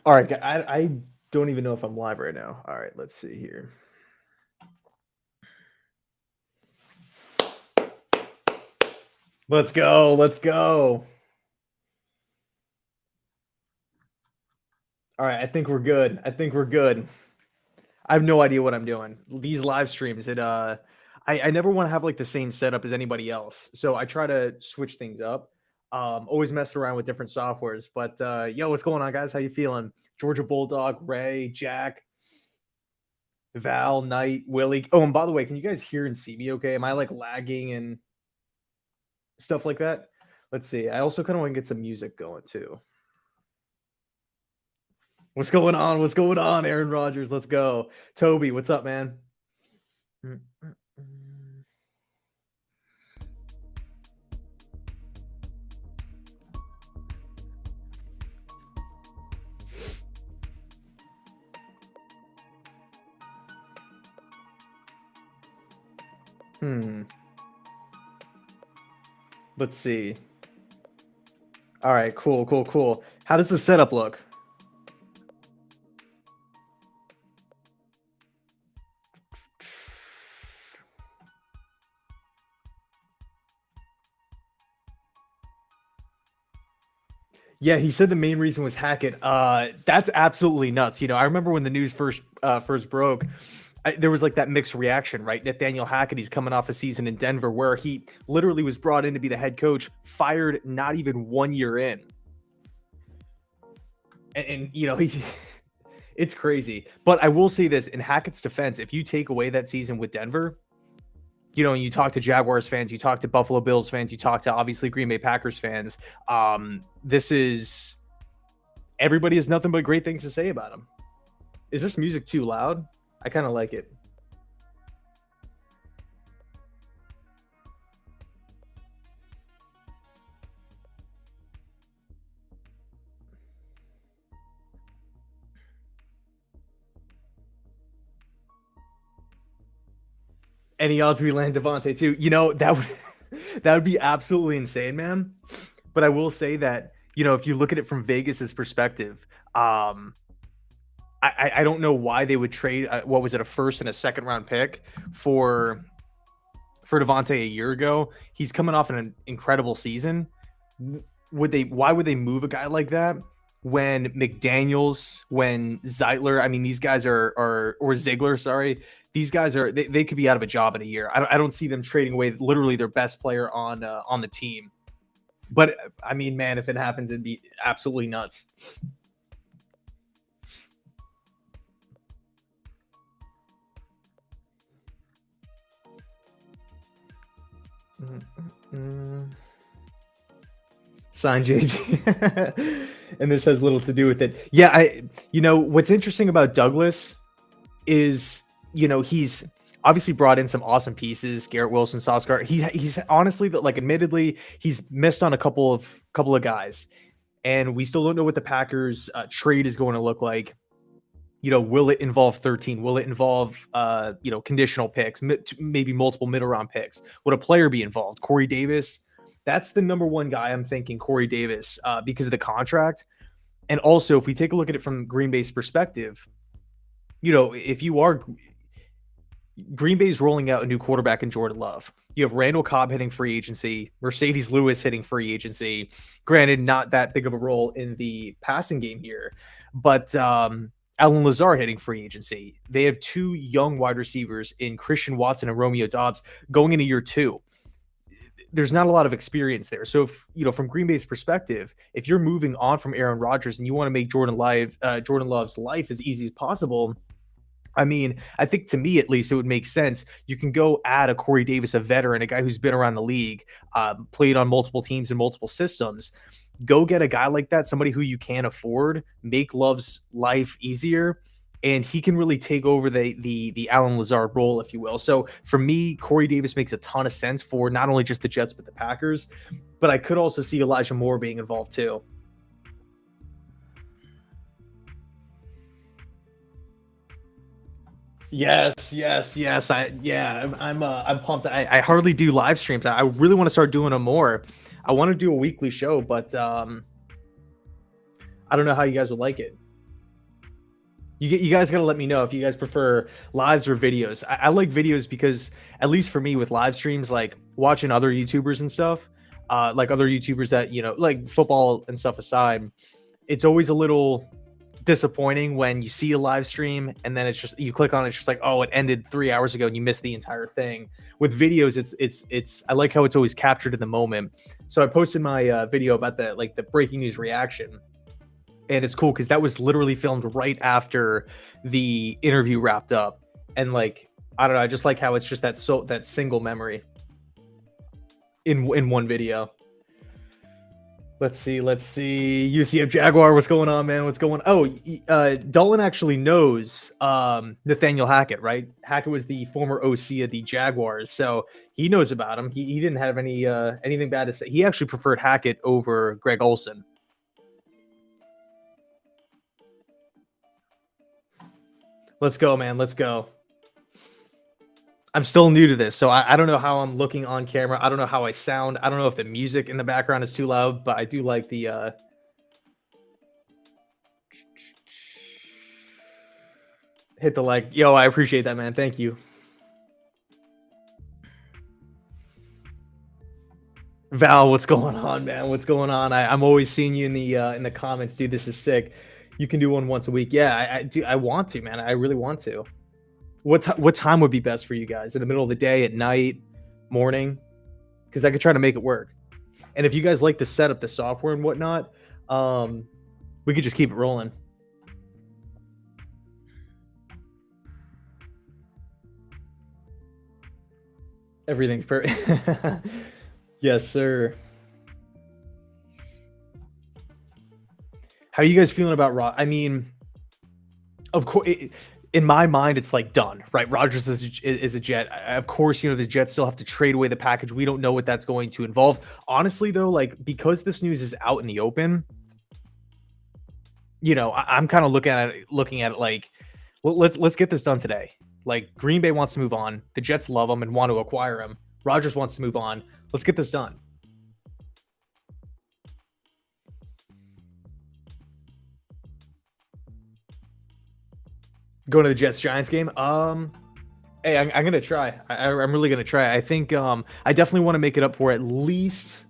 All right, I don't even know if I'm live right now. All right, let's see here. Let's go. Let's go. All right, I think we're good. I think we're good. I have no idea what I'm doing. These live streams, I never want to have like the same setup as anybody else. So I try to switch things up. Always messing around with different softwares. But yo, what's going on, guys? How you feeling? Georgia Bulldog, Ray, Jack, Val, Knight, Willie. Oh, and by the way, can you guys hear and see me okay? Am I like lagging and stuff like that? Let's see. I also kind of want to get some music going too. What's going on? What's going on, Aaron Rodgers? Let's go. Toby, what's up, man? Hmm. Let's see. All right, cool, cool, cool. How does the setup look? Yeah, he said the main reason was Hackett. That's absolutely nuts. I remember when the news first broke, there was like that mixed reaction, right? Nathaniel Hackett, he's coming off a season in Denver where he literally was brought in to be the head coach, fired not even 1 year in, and he. It's crazy. But I will say this in Hackett's defense: if you take away that season with Denver, and you talk to Jaguars fans, you talk to Buffalo Bills fans, you talk to obviously Green Bay Packers fans. This is everybody has nothing but great things to say about him. Is this music too loud? I kind of like it. Any odds we land Devontae too? That would that would be absolutely insane, man. But I will say that if you look at it from Vegas's perspective, I don't know why they would trade what was it, a first and a second round pick for Devontae a year ago. He's coming off an incredible season. Why would they move a guy like that when McDaniels, when Zeitler, I mean, these guys or Ziegler, sorry, these guys they could be out of a job in a year. I don't see them trading away literally their best player on the team. But I mean, man, if it happens, it'd be absolutely nuts. Sign JG. And this has little to do with it. Yeah, what's interesting about Douglas is, he's obviously brought in some awesome pieces. Garrett Wilson, Sauce Gardner. He's honestly, like, admittedly, he's missed on a couple of guys, and we still don't know what the Packers trade is going to look like. Will it involve 13? Will it involve conditional picks, maybe multiple middle round picks? Would a player be involved? Corey Davis. That's the number one guy I'm thinking, Corey Davis, because of the contract. And also, if we take a look at it from Green Bay's perspective, if you are Green Bay's rolling out a new quarterback in Jordan Love. You have Randall Cobb hitting free agency, Mercedes Lewis hitting free agency. Granted, not that big of a role in the passing game here, but Alan Lazard hitting free agency. They have two young wide receivers in Christian Watson and Romeo Doubs going into year two. There's not a lot of experience there. So if, from Green Bay's perspective, if you're moving on from Aaron Rodgers and you want to make Jordan Love's life as easy as possible, I mean, I think to me, at least, it would make sense. You can go add a Corey Davis, a veteran, a guy who's been around the league, played on multiple teams and multiple systems. Go get a guy like that, somebody who you can afford, make Love's life easier, and he can really take over the Alan Lazard role, if you will. So for me, Corey Davis makes a ton of sense for not only just the Jets, but the Packers. But I could also see Elijah Moore being involved too. Yes, yes, yes. I'm pumped. I hardly do live streams. I really want to start doing them more. I want to do a weekly show, but I don't know how you guys would like it. You guys got to let me know if you guys prefer lives or videos. I like videos because at least for me with live streams, like watching other YouTubers and stuff, like other YouTubers that like football and stuff aside, it's always a little disappointing when you see a live stream and then it's just you click on it, it's just like, oh, it ended 3 hours ago and you missed the entire thing. With videos, it's I like how it's always captured in the moment. So I posted my video about the breaking news reaction, and it's cool because that was literally filmed right after the interview wrapped up, and like I don't know, I just like how it's just that single memory in one video. Let's see. UCF Jaguar, what's going on, man? What's going? Oh, Dalton actually knows Nathaniel Hackett, right? Hackett was the former OC of the Jaguars, so he knows about him. He didn't have anything bad to say. He actually preferred Hackett over Greg Olson. Let's go, man. Let's go. I'm still new to this, so I don't know how I'm looking on camera. I don't know how I sound. I don't know if the music in the background is too loud, but I do like the hit the like. Yo, I appreciate that, man. Thank you. Val, what's going on, man? What's going on? I'm always seeing you in the comments, dude. This is sick. You can do one once a week. Yeah, I do. I want to, man. I really want to. What time would be best for you guys? In the middle of the day, at night, morning? Because I could try to make it work. And if you guys like the setup, the software and whatnot, we could just keep it rolling. Everything's perfect. Yes, sir. How are you guys feeling about Rod? I mean, of course, in my mind, it's like done, right? Rodgers is a Jet. Of course, the Jets still have to trade away the package. We don't know what that's going to involve. Honestly, though, like because this news is out in the open, I'm kind of looking at it like, let's get this done today. Like Green Bay wants to move on. The Jets love him and want to acquire him. Rodgers wants to move on. Let's get this done. Going to the Jets Giants game. Hey, I'm gonna try. I'm really gonna try. I think I definitely want to make it up for at least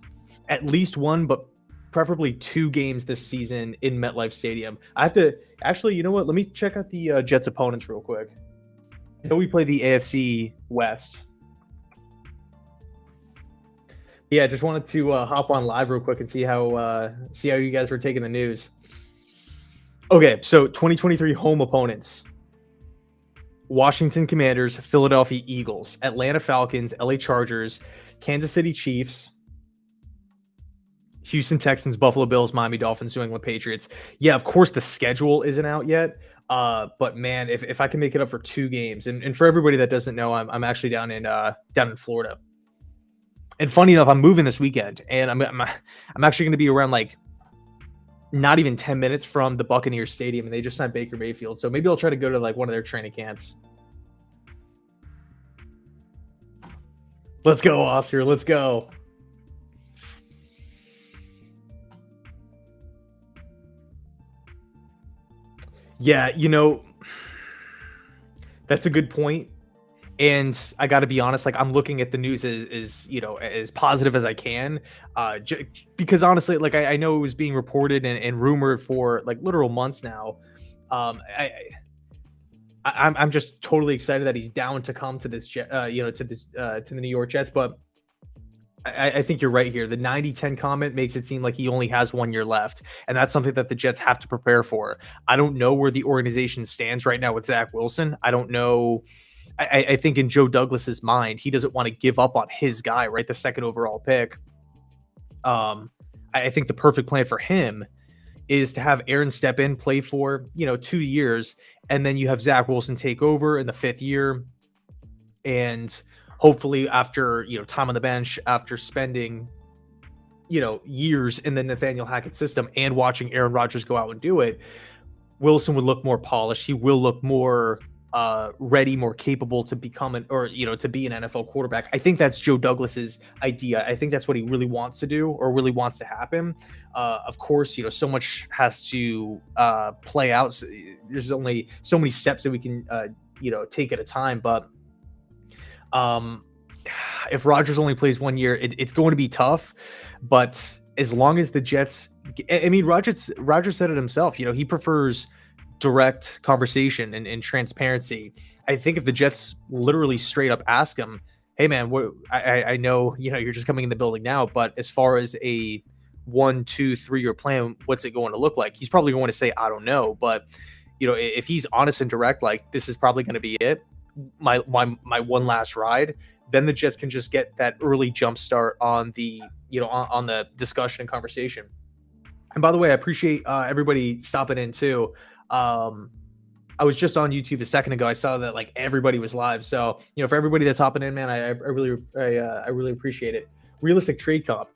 one, but preferably two games this season in MetLife Stadium. I have to actually, you know what? Let me check out the Jets opponents real quick. I know we play the AFC West. Yeah, just wanted to hop on live real quick and see how you guys were taking the news. Okay, so 2023 home opponents: Washington Commanders, Philadelphia Eagles, Atlanta Falcons, LA Chargers, Kansas City Chiefs, Houston Texans, Buffalo Bills, Miami Dolphins, New England Patriots. Yeah, of course the schedule isn't out yet. But man, if I can make it up for two games, and for everybody that doesn't know, I'm actually down in Florida. And funny enough, I'm moving this weekend, and I'm actually going to be around like not even 10 minutes from the Buccaneers Stadium, and they just signed Baker Mayfield. So maybe I'll try to go to like one of their training camps. Let's go, Oscar. Let's go. Yeah, that's a good point. And I got to be honest, like I'm looking at the news as positive as I can, because honestly, like I know it was being reported and rumored for like literal months now. Um, I, I'm just totally excited that he's down to come to this, to the New York Jets. But I think you're right here. The 90-10 comment makes it seem like he only has 1 year left, and that's something that the Jets have to prepare for. I don't know where the organization stands right now with Zach Wilson. I don't know. I think in Joe Douglas's mind, he doesn't want to give up on his guy, right? The second overall pick. I think the perfect plan for him is to have Aaron step in, play for 2 years, and then you have Zach Wilson take over in the fifth year, and hopefully after time on the bench, after spending years in the Nathaniel Hackett system and watching Aaron Rodgers go out and do it, Wilson would look more polished. He will look more ready, more capable to become an or to be an NFL quarterback. I think that's Joe Douglas's idea. I think that's what he really wants to do or really wants to happen. Of course, so much has to play out. There's only so many steps that we can take at a time. But um, if Rodgers only plays 1 year, it's going to be tough. But as long as the Jets, I mean, Rodgers said it himself. He prefers direct conversation and transparency. I think if the Jets literally straight up ask him, "Hey, man, I know you're just coming in the building now, but as far as a 1, 2, 3 year plan, what's it going to look like?" He's probably going to say, "I don't know," but if he's honest and direct, like this is probably going to be it, my one last ride, then the Jets can just get that early jump start on the on the discussion and conversation. And by the way, I appreciate everybody stopping in too. Um, I was just on YouTube a second ago. I saw that like everybody was live. So for everybody that's hopping in, man, I really appreciate it. Realistic trade comp.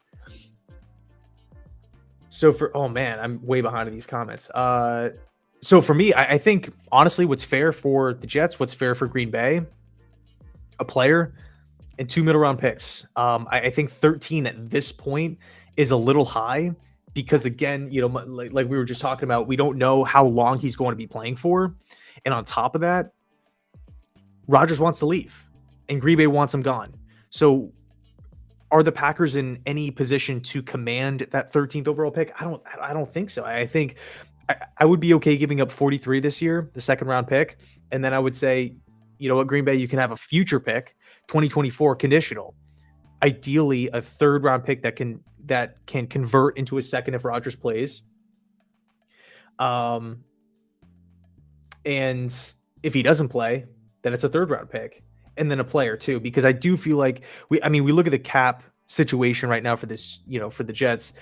So for oh man, I'm way behind in these comments. So for me, I think honestly, what's fair for the Jets, what's fair for Green Bay, a player and 2 middle round picks. I think 13 at this point is a little high because again, like we were just talking about, we don't know how long he's going to be playing for, and on top of that, Rodgers wants to leave, and Green Bay wants him gone. So, are the Packers in any position to command that 13th overall pick? I don't think so. I think I would be okay giving up 43 this year, the second round pick, and then I would say, you know what, Green Bay, you can have a future pick, 2024 conditional. Ideally, a third round pick that can convert into a second if Rodgers plays. Um, and if he doesn't play, then it's a third round pick and then a player too, because I do feel like we look at the cap situation right now for this, for the Jets,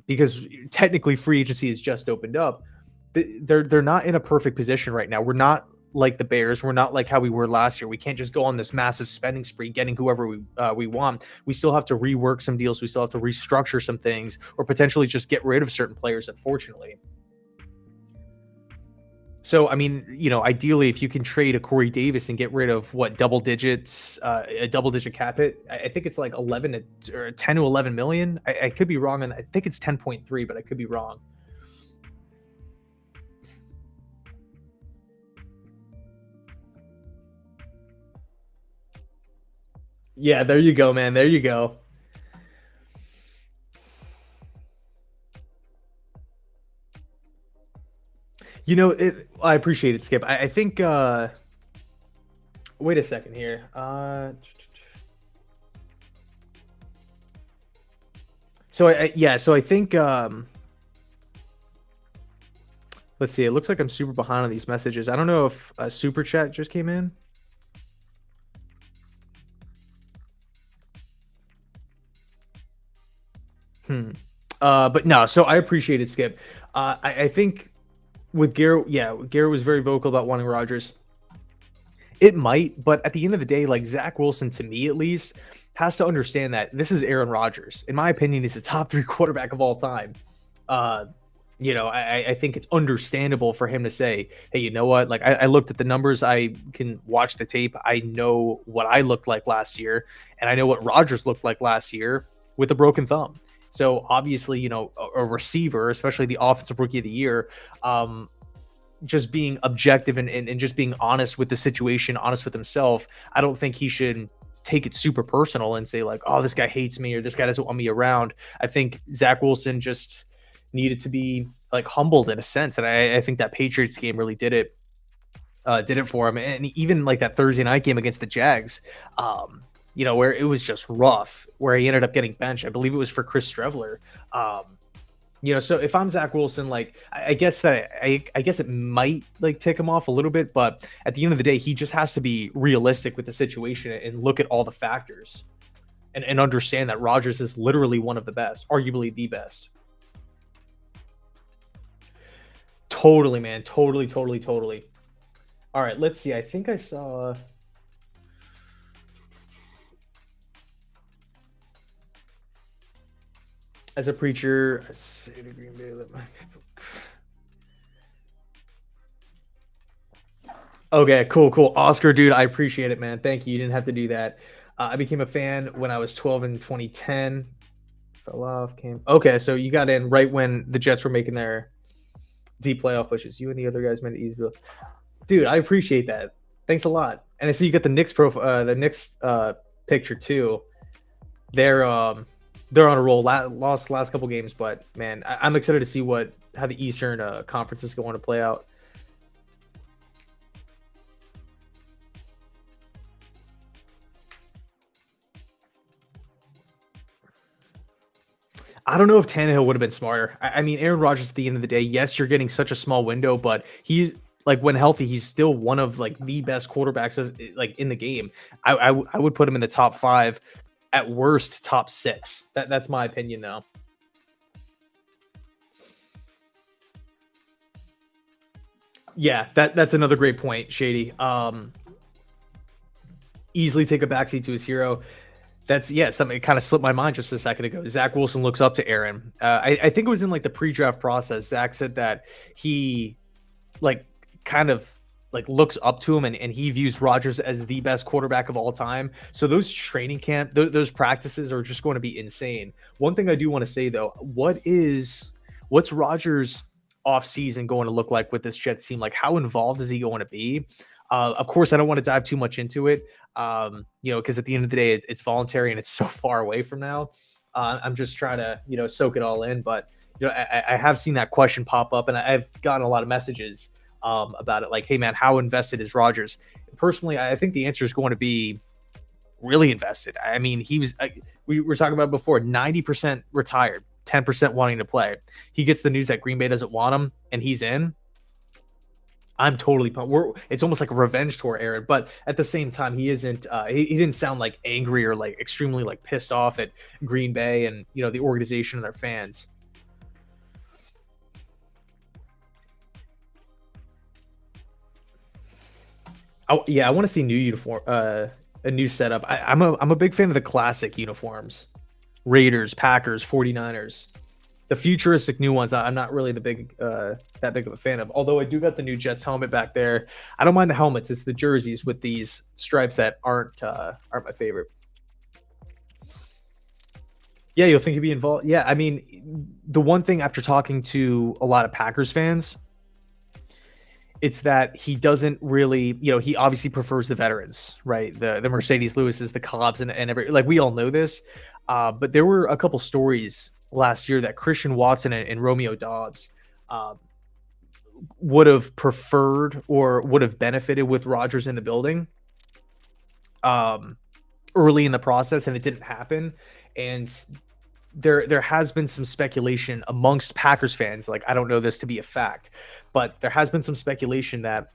because technically free agency has just opened up. They're not in a perfect position right now. We're not like the Bears. We're not like how we were last year. We can't just go on this massive spending spree, getting whoever we want. We still have to rework some deals. We still have to restructure some things, or potentially just get rid of certain players. Unfortunately. So, I mean, ideally, if you can trade a Corey Davis and get rid of what double digits, a double digit cap hit, I think it's like 10 to 11 million. I could be wrong, and I think it's 10.3, but I could be wrong. Yeah, there you go, man. There you go. I appreciate it, Skip. I think. Wait a second here. So I think. Let's see. It looks like I'm super behind on these messages. I don't know if a super chat just came in. But no. So I appreciate it, Skip. I think with Garrett, yeah, Garrett was very vocal about wanting Rodgers. It might, but at the end of the day, like Zach Wilson, to me at least, has to understand that this is Aaron Rodgers. In my opinion, he's the top 3 quarterback of all time. Uh, I think it's understandable for him to say, hey, you know what? Like, I looked at the numbers. I can watch the tape. I know what I looked like last year, and I know what Rodgers looked like last year with a broken thumb. So obviously, a receiver, especially the offensive rookie of the year, just being objective and just being honest with the situation, honest with himself. I don't think he should take it super personal and say like, oh, this guy hates me or this guy doesn't want me around. I think Zach Wilson just needed to be like humbled in a sense. And I think that Patriots game really did it for him. And even like that Thursday night game against the Jags, where it was just rough, where he ended up getting benched. I believe it was for Chris Streveler. So if I'm Zach Wilson, like I guess it might like tick him off a little bit, but at the end of the day, he just has to be realistic with the situation and look at all the factors and understand that Rodgers is literally one of the best, arguably the best. Totally, man. Totally, totally, totally. All right, let's see. I think I saw. As a preacher, I say to Green Bay, let my people. Okay, cool, cool. Oscar, dude, I appreciate it, man. Thank you. You didn't have to do that. I became a fan when I was 12 in 2010. Fell off, came. Okay, so you got in right when the Jets were making their deep playoff pushes. You and the other guys made it easy. Dude, I appreciate that. Thanks a lot. And I see you got the Knicks profile, the Knicks picture too. They're um they're on a roll. Lost last couple games, but man, I'm excited to see what how the Eastern Conference is going to play out. I don't know if Tannehill would have been smarter. I mean, Aaron Rodgers at the end of the day, yes, you're getting such a small window, but he's like when healthy, he's still one of like the best quarterbacks of like in the game. I would put him in the top five, at worst top six. That's my opinion though. Yeah, that's another great point, Shady. Easily take a backseat to his hero. That's yeah, something that kind of slipped my mind just a second ago. Zach Wilson looks up to Aaron. I think it was in like the pre-draft process. Zach said that he like kind of like looks up to him and he views Rodgers as the best quarterback of all time. So those training camp, those practices are just going to be insane. One thing I do want to say though, what's Rodgers off season going to look like with this Jets team? Like how involved is he going to be? Of course, I don't want to dive too much into it, because at the end of the day, it's voluntary and it's so far away from now. I'm just trying to, soak it all in. But I have seen that question pop up, and I've gotten a lot of messages about it. Like, hey, man, how invested is Rodgers? Personally, I think the answer is going to be really invested. I mean, we were talking about before, 90% retired, 10% wanting to play. He gets the news that Green Bay doesn't want him, and he's in. I'm totally pumped. It's almost like a revenge tour, Aaron. But at the same time, he isn't. He didn't sound like angry or like extremely like pissed off at Green Bay and the organization and their fans. Oh yeah, I want to see new uniform, a new setup. I'm a big fan of the classic uniforms. Raiders, Packers, 49ers. The futuristic new ones, I'm not really that big of a fan of. Although I do got the new Jets helmet back there. I don't mind the helmets. It's the jerseys with these stripes that aren't my favorite. Yeah, you'll think he'd be involved. Yeah, I mean, the one thing after talking to a lot of Packers fans, it's that he doesn't really, he obviously prefers the veterans, right? The Mercedes Lewis's, the Cobbs, and every like we all know this. But there were a couple stories last year that Christian Watson and Romeo Dobbs would have preferred or would have benefited with Rodgers in the building um, early in the process, and it didn't happen. And there has been some speculation amongst Packers fans. Like I don't know this to be a fact, but there has been some speculation that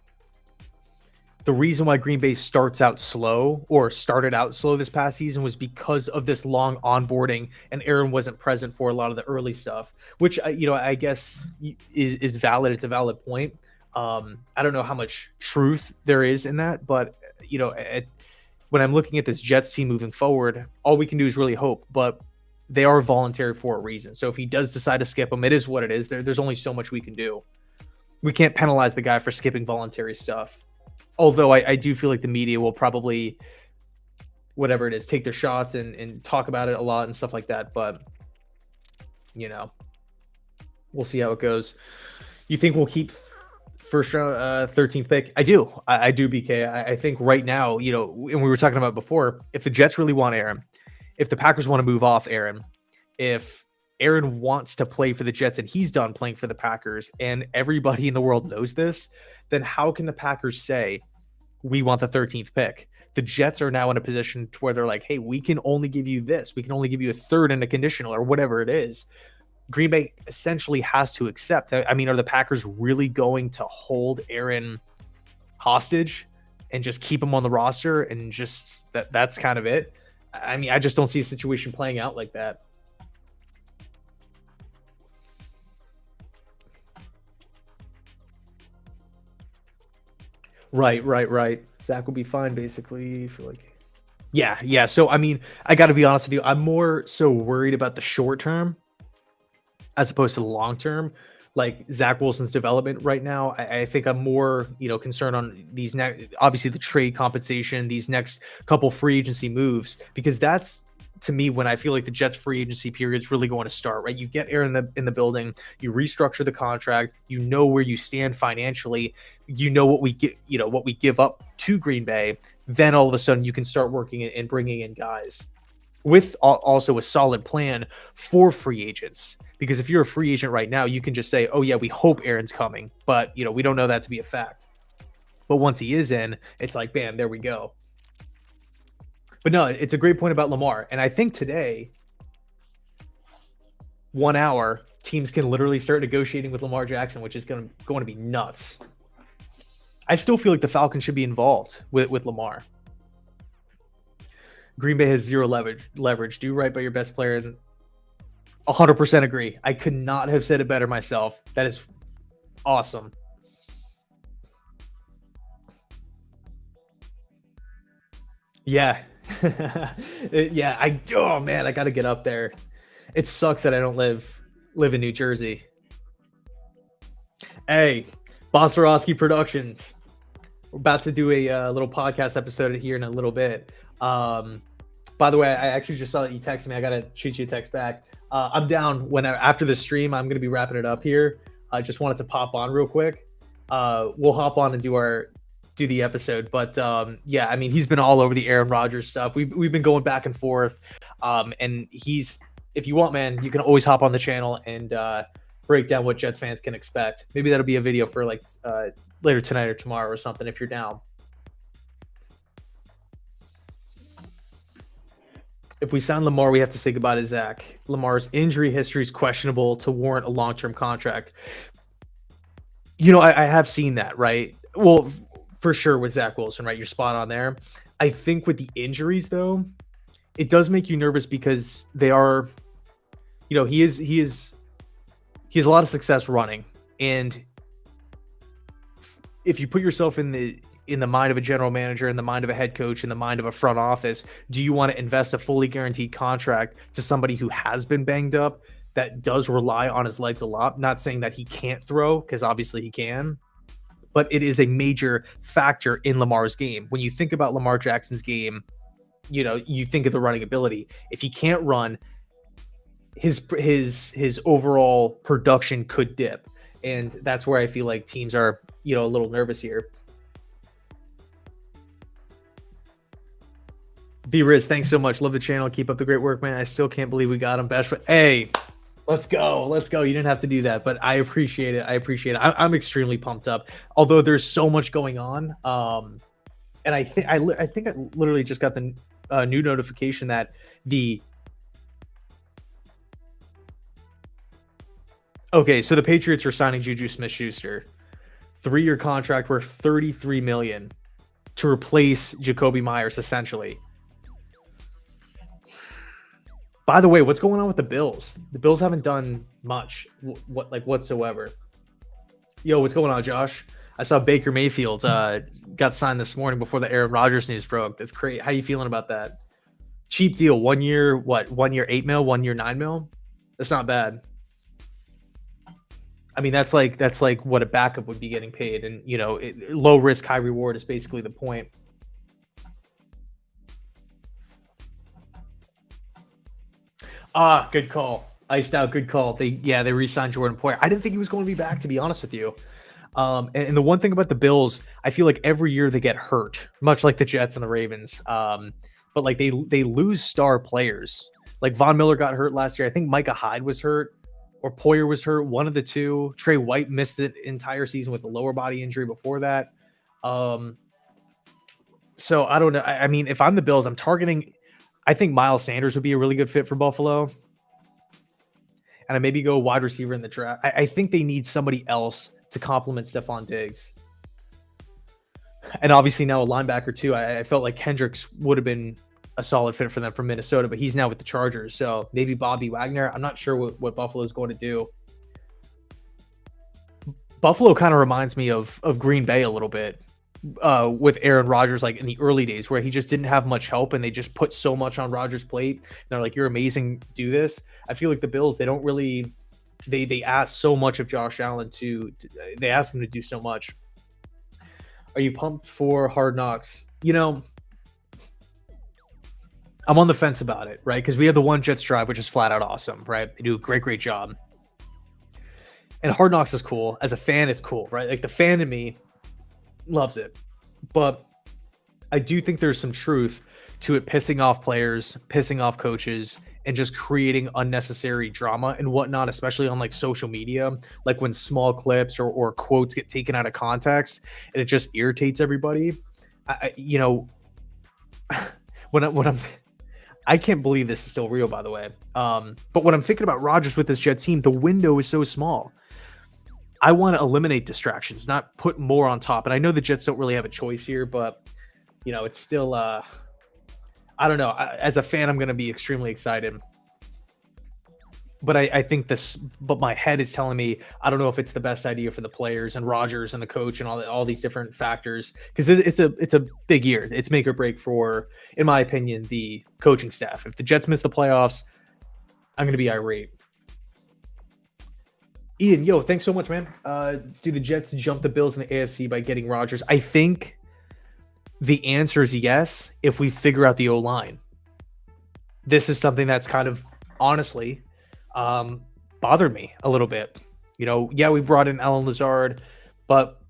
the reason why Green Bay started out slow this past season was because of this long onboarding, and Aaron wasn't present for a lot of the early stuff, which I guess is valid. It's a valid point. I don't know how much truth there is in that, but when I'm looking at this Jets team moving forward, all we can do is really hope. But they are voluntary for a reason. So if he does decide to skip them, it is what it is. There's only so much we can do. We can't penalize the guy for skipping voluntary stuff. Although I do feel like the media will probably, whatever it is, take their shots and talk about it a lot and stuff like that. But, we'll see how it goes. You think we'll keep first round 13th pick? I do. I do, BK. I think right now, and we were talking about before, if the Jets really want Aaron, if the Packers want to move off Aaron, if Aaron wants to play for the Jets and he's done playing for the Packers and everybody in the world knows this, then how can the Packers say we want the 13th pick? The Jets are now in a position to where they're like, hey, we can only give you this. We can only give you a third and a conditional or whatever it is. Green Bay essentially has to accept. I mean, are the Packers really going to hold Aaron hostage and just keep him on the roster and just that's kind of it? I mean, I just don't see a situation playing out like that. Right. Zach will be fine basically for like yeah. So I mean, I got to be honest with you. I'm more so worried about the short term as opposed to the long term. like Zach Wilson's development right now. I think I'm more, concerned on these next, obviously the trade compensation, these next couple free agency moves, because that's to me when I feel like the Jets free agency period is really going to start, right? You get Aaron in the building, you restructure the contract, you know where you stand financially, you know what we get, what we give up to Green Bay. Then all of a sudden you can start working and bringing in guys with also a solid plan for free agents. Because if you're a free agent right now, you can just say, oh yeah, we hope Aaron's coming, but we don't know that to be a fact. But once he is in, it's like, bam, there we go. But no, it's a great point about Lamar. And I think today, 1 hour, teams can literally start negotiating with Lamar Jackson, which is going to be nuts. I still feel like the Falcons should be involved with Lamar. Green Bay has zero leverage. Do right by your best player. And 100% agree. I could not have said it better myself. That is awesome. Yeah. Yeah. Oh man, I got to get up there. It sucks that I don't live in New Jersey. Hey, Bossorowski Productions. We're about to do a little podcast episode here in a little bit. By the way, I actually just saw that you texted me. I got to shoot you a text back. I'm down after the stream. I'm going to be wrapping it up here. I just wanted to pop on real quick. We'll hop on and do the episode. But yeah, I mean, he's been all over the Aaron Rodgers stuff. We've been going back and forth. And if you want, man, you can always hop on the channel and break down what Jets fans can expect. Maybe that'll be a video for like later tonight or tomorrow or something if you're down. If we sign Lamar, we have to say goodbye to Zach. Lamar's injury history is questionable to warrant a long-term contract. I have seen that, right? Well, for sure with Zach Wilson, right? You're spot on there. I think with the injuries, though, it does make you nervous because they are, he has a lot of success running. And if you put yourself in the mind of a general manager, in the mind of a head coach, in the mind of a front office, do you want to invest a fully guaranteed contract to somebody who has been banged up, that does rely on his legs a lot? Not saying that he can't throw, because obviously he can, but it is a major factor in Lamar's game. When you think about Lamar Jackson's game, you think of the running ability. If he can't run, his overall production could dip. And that's where I feel like teams are, a little nervous here. B-Riz, thanks so much. Love the channel. Keep up the great work, man. I still can't believe we got him. Hey, let's go. You didn't have to do that, but I appreciate it. I'm extremely pumped up. Although there's so much going on. And I think I literally just got the new notification that so the Patriots are signing Juju Smith-Schuster. 3-year contract worth $33 million to replace Jacoby Myers, essentially. By the way, what's going on with the Bills? The Bills haven't done much, whatsoever. Yo, what's going on, Josh? I saw Baker Mayfield got signed this morning before the Aaron Rodgers news broke. That's crazy. How you feeling about that? Cheap deal. 1 year, 1 year, $8 million, 1 year, $9 million? That's not bad. I mean, that's like what a backup would be getting paid. And, low risk, high reward is basically the point. Good call. Iced out, good call. They re-signed Jordan Poyer. I didn't think he was going to be back, to be honest with you. And the one thing about the Bills, I feel like every year they get hurt, much like the Jets and the Ravens. But like they lose star players. Like Von Miller got hurt last year. I think Micah Hyde was hurt, or Poyer was hurt. One of the two. Trey White missed the entire season with a lower body injury before that. So I don't know. I mean, if I'm the Bills, I'm targeting. I think Miles Sanders would be a really good fit for Buffalo. And I maybe go wide receiver in the draft. I think they need somebody else to complement Stephon Diggs. And obviously now a linebacker too. I felt like Kendricks would have been a solid fit for them from Minnesota, but he's now with the Chargers. So maybe Bobby Wagner. I'm not sure what Buffalo is going to do. Buffalo kind of reminds me of Green Bay a little bit. With Aaron Rodgers, like in the early days where he just didn't have much help and they just put so much on Rodgers' plate. And they're like, you're amazing, do this. I feel like the Bills, they don't really They asked so much of Josh Allen they asked him to do so much. Are you pumped for Hard Knocks? I'm on the fence about it, right? Because we have the one Jets drive, which is flat out awesome, right? They do a great job. And Hard Knocks is cool. As a fan, it's cool, right? Like the fan in me loves it. But I do think there's some truth to it pissing off players, pissing off coaches, and just creating unnecessary drama and whatnot, especially on like social media, like when small clips or quotes get taken out of context and it just irritates everybody. When I'm I can't believe this is still real, by the way. But when I'm thinking about Rodgers with this Jets team, the window is so small. I want to eliminate distractions, not put more on top. And I know the Jets don't really have a choice here, but it's still I don't know. As a fan, I'm going to be extremely excited. But I think but my head is telling me I don't know if it's the best idea for the players and Rodgers and the coach and all these different factors, because it's a big year. It's make or break for, in my opinion, the coaching staff. If the Jets miss the playoffs, I'm going to be irate. Ian, yo, thanks so much, man. Do the Jets jump the Bills in the AFC by getting Rodgers? I think the answer is yes, if we figure out the O-line. This is something that's kind of, honestly, bothered me a little bit. Yeah, we brought in Alan Lazard, but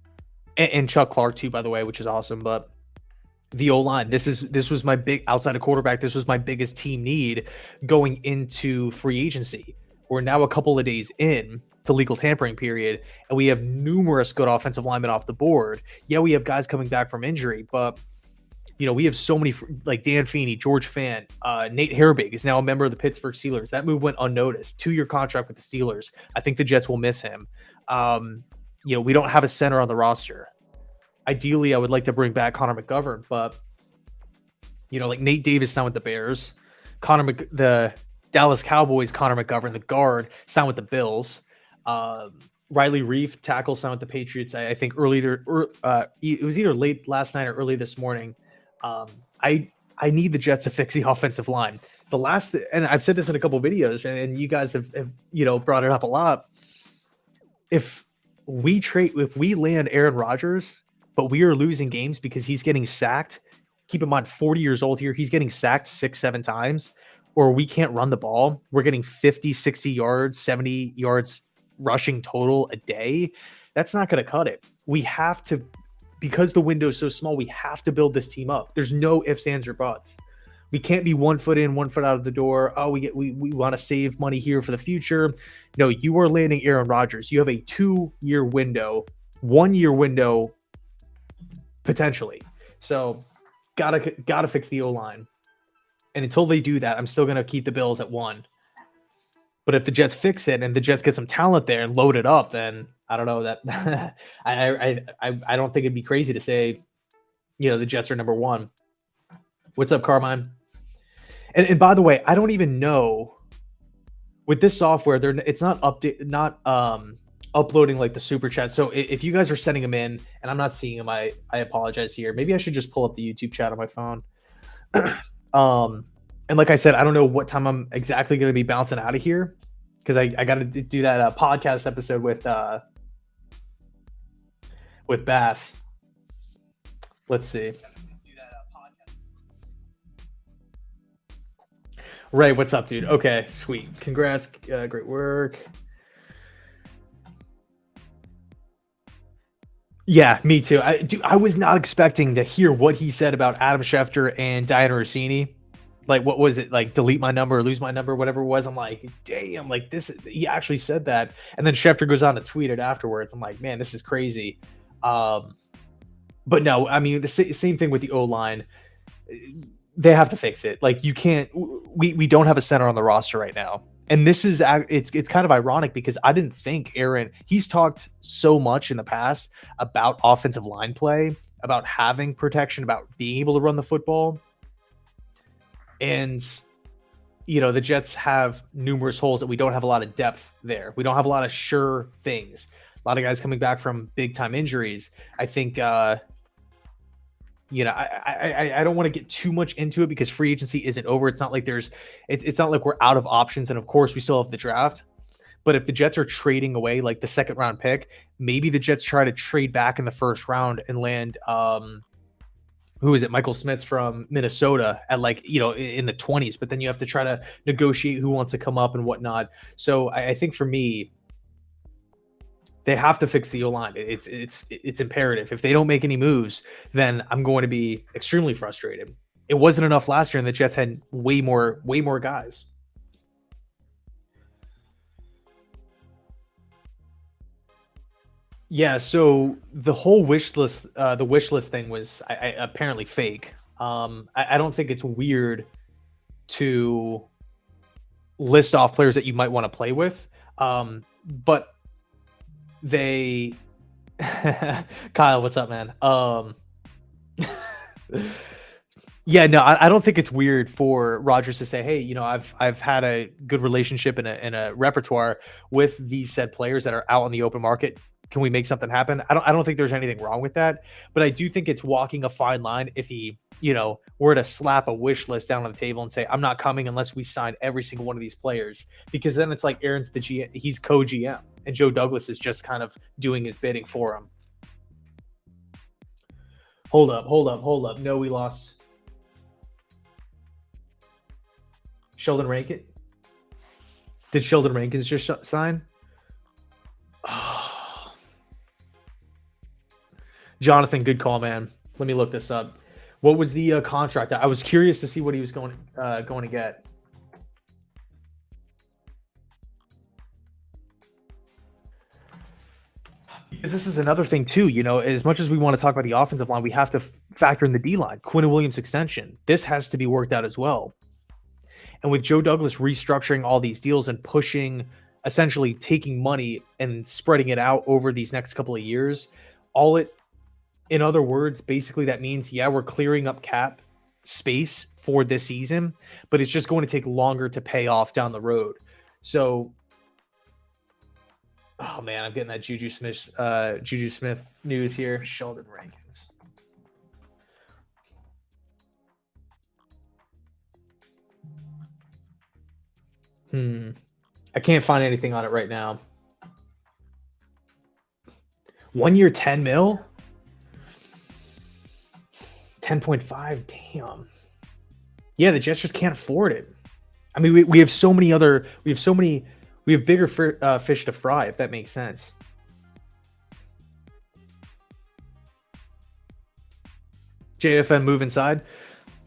and Chuck Clark too, by the way, which is awesome. But the O-line, this was my big, outside of quarterback, this was my biggest team need going into free agency. We're now a couple of days in to legal tampering period, and we have numerous good offensive linemen off the board. Yeah, we have guys coming back from injury, but we have so many, like Dan Feeney, George Fant, Nate Herbig is now a member of the Pittsburgh Steelers. That move went unnoticed. 2-year contract with the Steelers. I think the Jets will miss him. We don't have a center on the roster. Ideally, I would like to bring back Connor McGovern, but like Nate Davis signed with the Bears. The Dallas Cowboys, Connor McGovern, the guard, signed with the Bills. Riley Reef, tackle, signed with the Patriots. I think earlier, it was either late last night or early this morning. I need the Jets to fix the offensive line. And I've said this in a couple videos, and you guys have brought it up a lot. If we land Aaron Rodgers, but we are losing games because he's getting sacked, keep in mind 40 years old here, he's getting sacked 6-7 times, or we can't run the ball, we're getting 50, 60 yards, 70 yards rushing total a day. That's not going to cut it. We have to, because the window is so small, we have to build this team up. There's no ifs, ands, or buts. We can't be 1 foot in, 1 foot out of the door. Oh, we want to save money here for the future. No, you are landing Aaron Rodgers. You have a 2-year window, 1-year window potentially. So gotta fix the O-line. And until they do that, I'm still gonna keep the Bills at 1. But if the Jets fix it and the Jets get some talent there and load it up, then I don't know that I don't think it'd be crazy to say, the Jets are number 1. What's up, Carmine? And by the way, I don't even know with this software, it's not uploading like the super chat. So if you guys are sending them in and I'm not seeing them, I apologize here. Maybe I should just pull up the YouTube chat on my phone. And like I said, I don't know what time I'm exactly going to be bouncing out of here, because I got to do that podcast episode with Bass. Let's see. Ray, what's up, dude? Okay, sweet. Congrats. Great work. Yeah, me too. I was not expecting to hear what he said about Adam Schefter and Diana Rossini. Like, what was it? Like, delete my number or lose my number, whatever it was. I'm like, damn, like he actually said that. And then Schefter goes on to tweet it afterwards. I'm like, man, this is crazy. But no, I mean, the same thing with the O-line. They have to fix it. Like, you can't, we don't have a center on the roster right now. And this is, it's kind of ironic because I didn't think he's talked so much in the past about offensive line play, about having protection, about being able to run the football. And, the Jets have numerous holes that we don't have a lot of depth there. We don't have a lot of sure things. A lot of guys coming back from big time injuries. I think, I don't want to get too much into it because free agency isn't over. It's not like it's not like we're out of options. And of course we still have the draft, But if the Jets are trading away like the second round pick, maybe the Jets try to trade back in the first round and land who is it? Michael Smith's from Minnesota at like, in the 20s, but then you have to try to negotiate who wants to come up and whatnot. So I think for me, they have to fix the O line. It's imperative. If they don't make any moves, then I'm going to be extremely frustrated. It wasn't enough last year, and the Jets had way more guys. Yeah, so the wish list thing was apparently fake. I don't think it's weird to list off players that you might want to play with, but they, Kyle, what's up, man? Yeah, no, I don't think it's weird for Rodgers to say, "Hey, I've had a good relationship and a repertoire with these said players that are out on the open market. Can we make something happen?" I don't think there's anything wrong with that, but I do think it's walking a fine line if he, were to slap a wish list down on the table and say, "I'm not coming unless we sign every single one of these players," because then it's like Aaron's the GM, he's co-GM, and Joe Douglas is just kind of doing his bidding for him. Hold up, hold up, hold up. No, we lost Sheldon Rankin. Did Sheldon Rankins just sign? Jonathan, good call, man. Let me look this up. What was the contract? I was curious to see what he was going to get. Because this is another thing too. As much as we want to talk about the offensive line, we have to factor in the D line. Quinn Williams extension. This has to be worked out as well. And with Joe Douglas restructuring all these deals and pushing, essentially taking money and spreading it out over these next couple of years, in other words, basically that means, yeah, we're clearing up cap space for this season, but it's just going to take longer to pay off down the road. So, oh man, I'm getting that Juju Smith news here. Sheldon Rankins. I can't find anything on it right now. 1 year, 10 mil? 10.5. Damn. Yeah, the Jets just can't afford it. I mean, we have bigger fish to fry, if that makes sense. JFN move inside.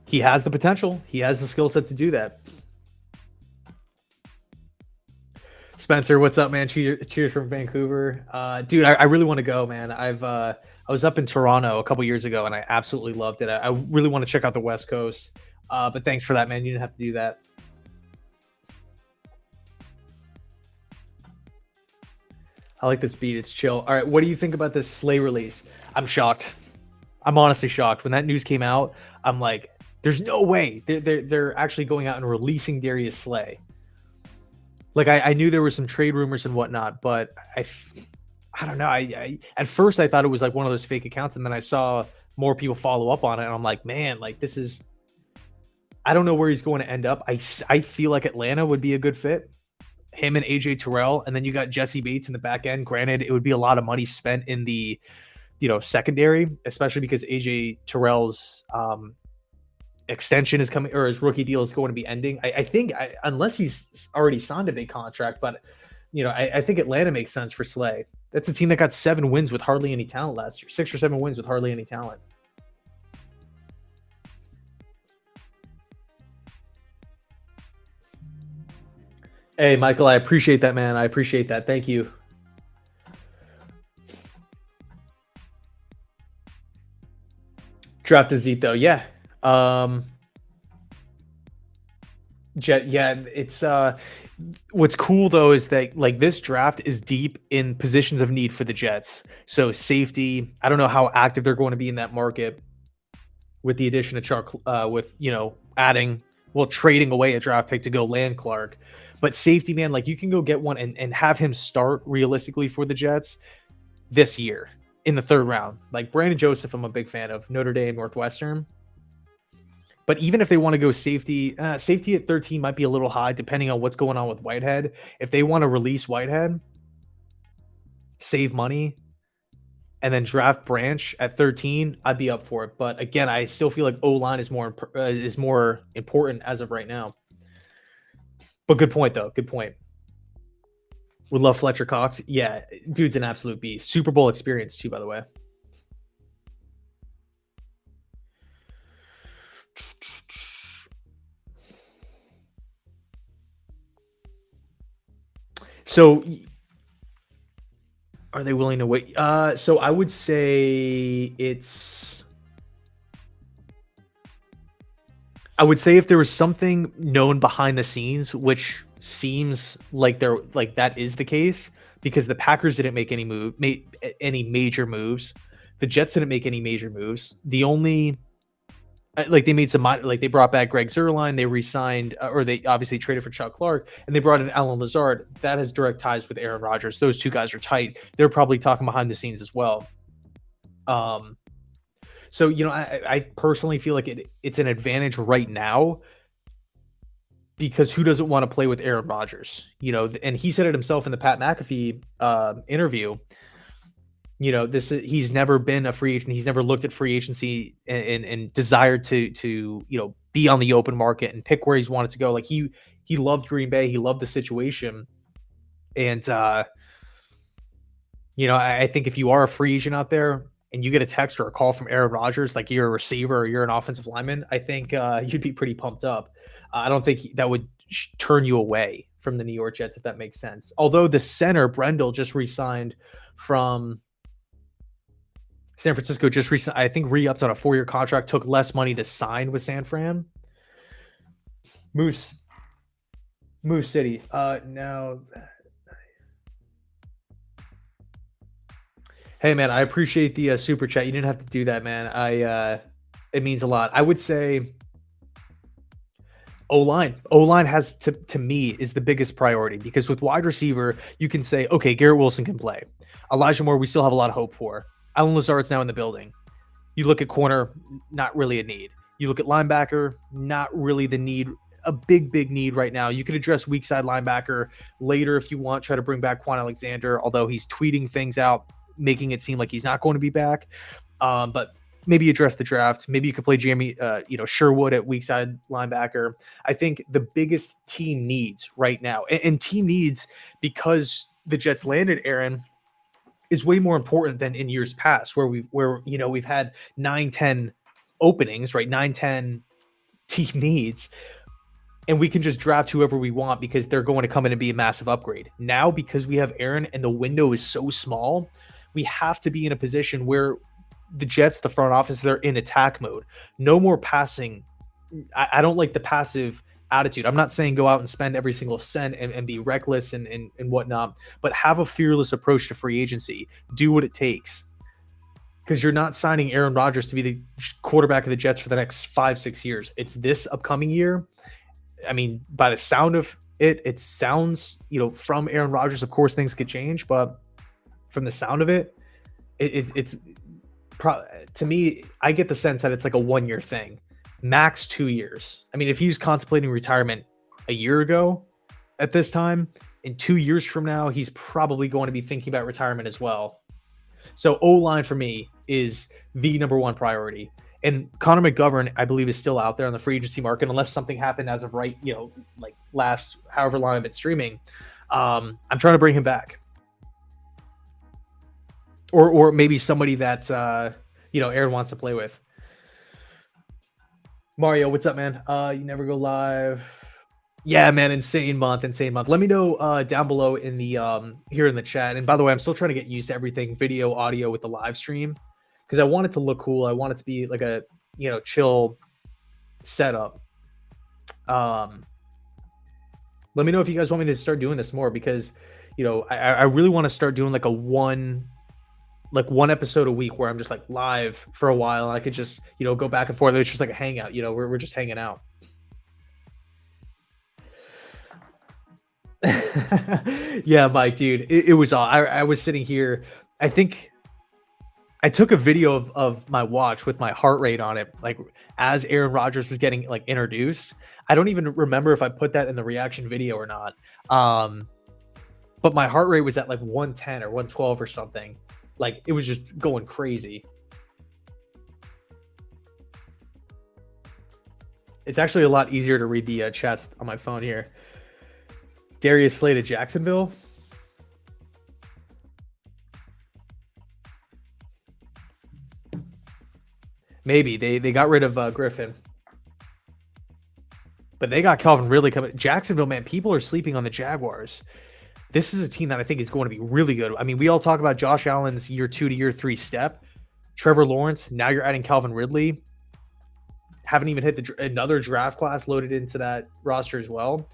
He has the potential. He has the skill set to do that. Spencer, what's up, man? Cheers from Vancouver. Dude, I really want to go, man. I was up in Toronto a couple years ago, and I absolutely loved it. I really want to check out the West Coast. But thanks for that, man. You didn't have to do that. I like this beat. It's chill. All right, what do you think about this Slay release? I'm shocked. I'm honestly shocked. When that news came out, I'm like, there's no way they're actually going out and releasing Darius Slay. Like, I knew there were some trade rumors and whatnot, but I don't know. I at first I thought it was like one of those fake accounts, and then I saw more people follow up on it, and I'm like, man, like this is. I don't know where he's going to end up. I feel like Atlanta would be a good fit. Him and AJ Terrell, and then you got Jesse Bates in the back end. Granted, it would be a lot of money spent in the, secondary, especially because AJ Terrell's extension is coming, or his rookie deal is going to be ending. I think unless he's already signed a big contract, but I think Atlanta makes sense for Slay. That's a team that got 7 wins with hardly any talent last year. 6 or 7 wins with hardly any talent. Hey, Michael, I appreciate that, man. I appreciate that. Thank you. Draft is deep, though. Yeah. It's what's cool though is that like this draft is deep in positions of need for the Jets. So safety, I don't know how active they're going to be in that market with the addition of Chark, with trading away a draft pick to go land Clark. But safety, man, like you can go get one and have him start realistically for the Jets this year in the 3rd round. Like Brandon Joseph, I'm a big fan of Notre Dame, Northwestern. But even if they want to go safety, safety at 13 might be a little high depending on what's going on with Whitehead. If they want to release Whitehead, save money, and then draft Branch at 13, I'd be up for it. But again, I still feel like O-line is more important as of right now. But good point, though. Good point. Would love Fletcher Cox. Yeah, dude's an absolute beast. Super Bowl experience, too, by the way. So, are they willing to wait? So I would say I would say if there was something known behind the scenes, which seems like that is the case, because the Packers didn't make any major moves. The Jets didn't make any major moves. The only like they made some like they brought back Greg Zuerlein, they re-signed or they obviously traded for Chuck Clark, and they brought in Alan Lazard. That has direct ties with Aaron Rodgers. Those two guys are tight. They're probably talking behind the scenes as well. So I personally feel like it's an advantage right now because who doesn't want to play with Aaron Rodgers? And he said it himself in the Pat McAfee interview. He's never been a free agent. He's never looked at free agency and desired to be on the open market and pick where he's wanted to go. Like he loved Green Bay. He loved the situation. And, I think if you are a free agent out there and you get a text or a call from Aaron Rodgers, like you're a receiver or you're an offensive lineman, I think you'd be pretty pumped up. I don't think that would turn you away from the New York Jets, if that makes sense. Although the center, Brendel, just re-signed from San Francisco, just recently, I think re-upped on a 4-year contract, took less money to sign with San Fran. Moose City. No. Hey man, I appreciate the super chat. You didn't have to do that, man. It means a lot. I would say O-line. O-line has to me is the biggest priority because with wide receiver, you can say, okay, Garrett Wilson can play. Elijah Moore, we still have a lot of hope for. Alan Lazard's now in the building. You look at corner, not really a need. You look at linebacker, not really the need, a big need right now. You could address weak side linebacker later if you want, try to bring back Quan Alexander, although he's tweeting things out, making it seem like he's not going to be back. But maybe address the draft. Maybe you could play Jamie, Sherwood at weak side linebacker. I think the biggest team needs right now, and team needs because the Jets landed Aaron, is way more important than in years past where we've had 9-10 openings, right? 9-10 team needs, and we can just draft whoever we want because they're going to come in and be a massive upgrade. Now, because we have Aaron and the window is so small, we have to be in a position where the Jets, the front office, they're in attack mode. No more passing. I don't like the passive attitude. I'm not saying go out and spend every single cent and be reckless and whatnot, but have a fearless approach to free agency. Do what it takes. Because you're not signing Aaron Rodgers to be the quarterback of the Jets for the next 5-6 years. It's this upcoming year. I mean, by the sound of it, it sounds, from Aaron Rodgers, of course, things could change, but from the sound of it, it's to me, I get the sense that it's like a 1-year thing. Max 2 years. I mean, if he was contemplating retirement a year ago at this time, in 2 years from now, he's probably going to be thinking about retirement as well. So O-line for me is the number one priority. And Connor McGovern, I believe, is still out there on the free agency market, unless something happened as of right, like last however long I've been streaming. I'm trying to bring him back. Or maybe somebody that, Aaron wants to play with. Mario, what's up, man? You never go live. Yeah, man, insane month. Let me know down below in the here in the chat. And by the way, I'm still trying to get used to everything, video, audio with the live stream, because I want it to look cool. I want it to be like a chill setup. Let me know if you guys want me to start doing this more, because I really want to start doing like one episode a week where I'm just like live for a while and I could just, go back and forth. It's just like a hangout, we're just hanging out. Yeah, Mike, dude, it was all, I was sitting here. I think I took a video of my watch with my heart rate on it, like as Aaron Rodgers was getting like introduced. I don't even remember if I put that in the reaction video or not. Um, but my heart rate was at like 110 or 112 or something. Like it was just going crazy. It's actually a lot easier to read the chats on my phone here. Darius Slade at Jacksonville. Maybe they got rid of Griffin, but they got Calvin Ridley coming. Jacksonville, man, people are sleeping on the Jaguars. This is a team that I think is going to be really good. I mean, we all talk about Josh Allen's year 2 to year 3 step. Trevor Lawrence. Now you're adding Calvin Ridley. Haven't even hit another draft class loaded into that roster as well.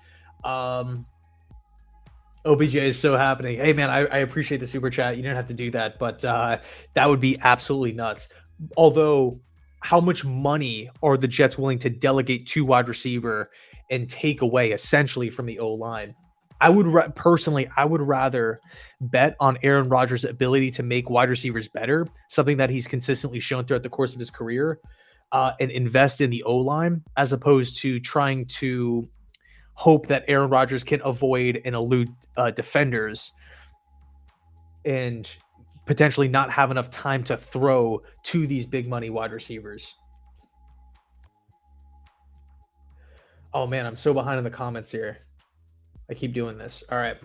OBJ is so happening. Hey, man, I appreciate the super chat. You didn't have to do that, but that would be absolutely nuts. Although, how much money are the Jets willing to delegate to wide receiver and take away essentially from the O-line? I would personally, I would rather bet on Aaron Rodgers' ability to make wide receivers better, something that he's consistently shown throughout the course of his career, and invest in the O-line as opposed to trying to hope that Aaron Rodgers can avoid and elude defenders and potentially not have enough time to throw to these big money wide receivers. Oh man, I'm so behind in the comments here. I keep doing this. All right.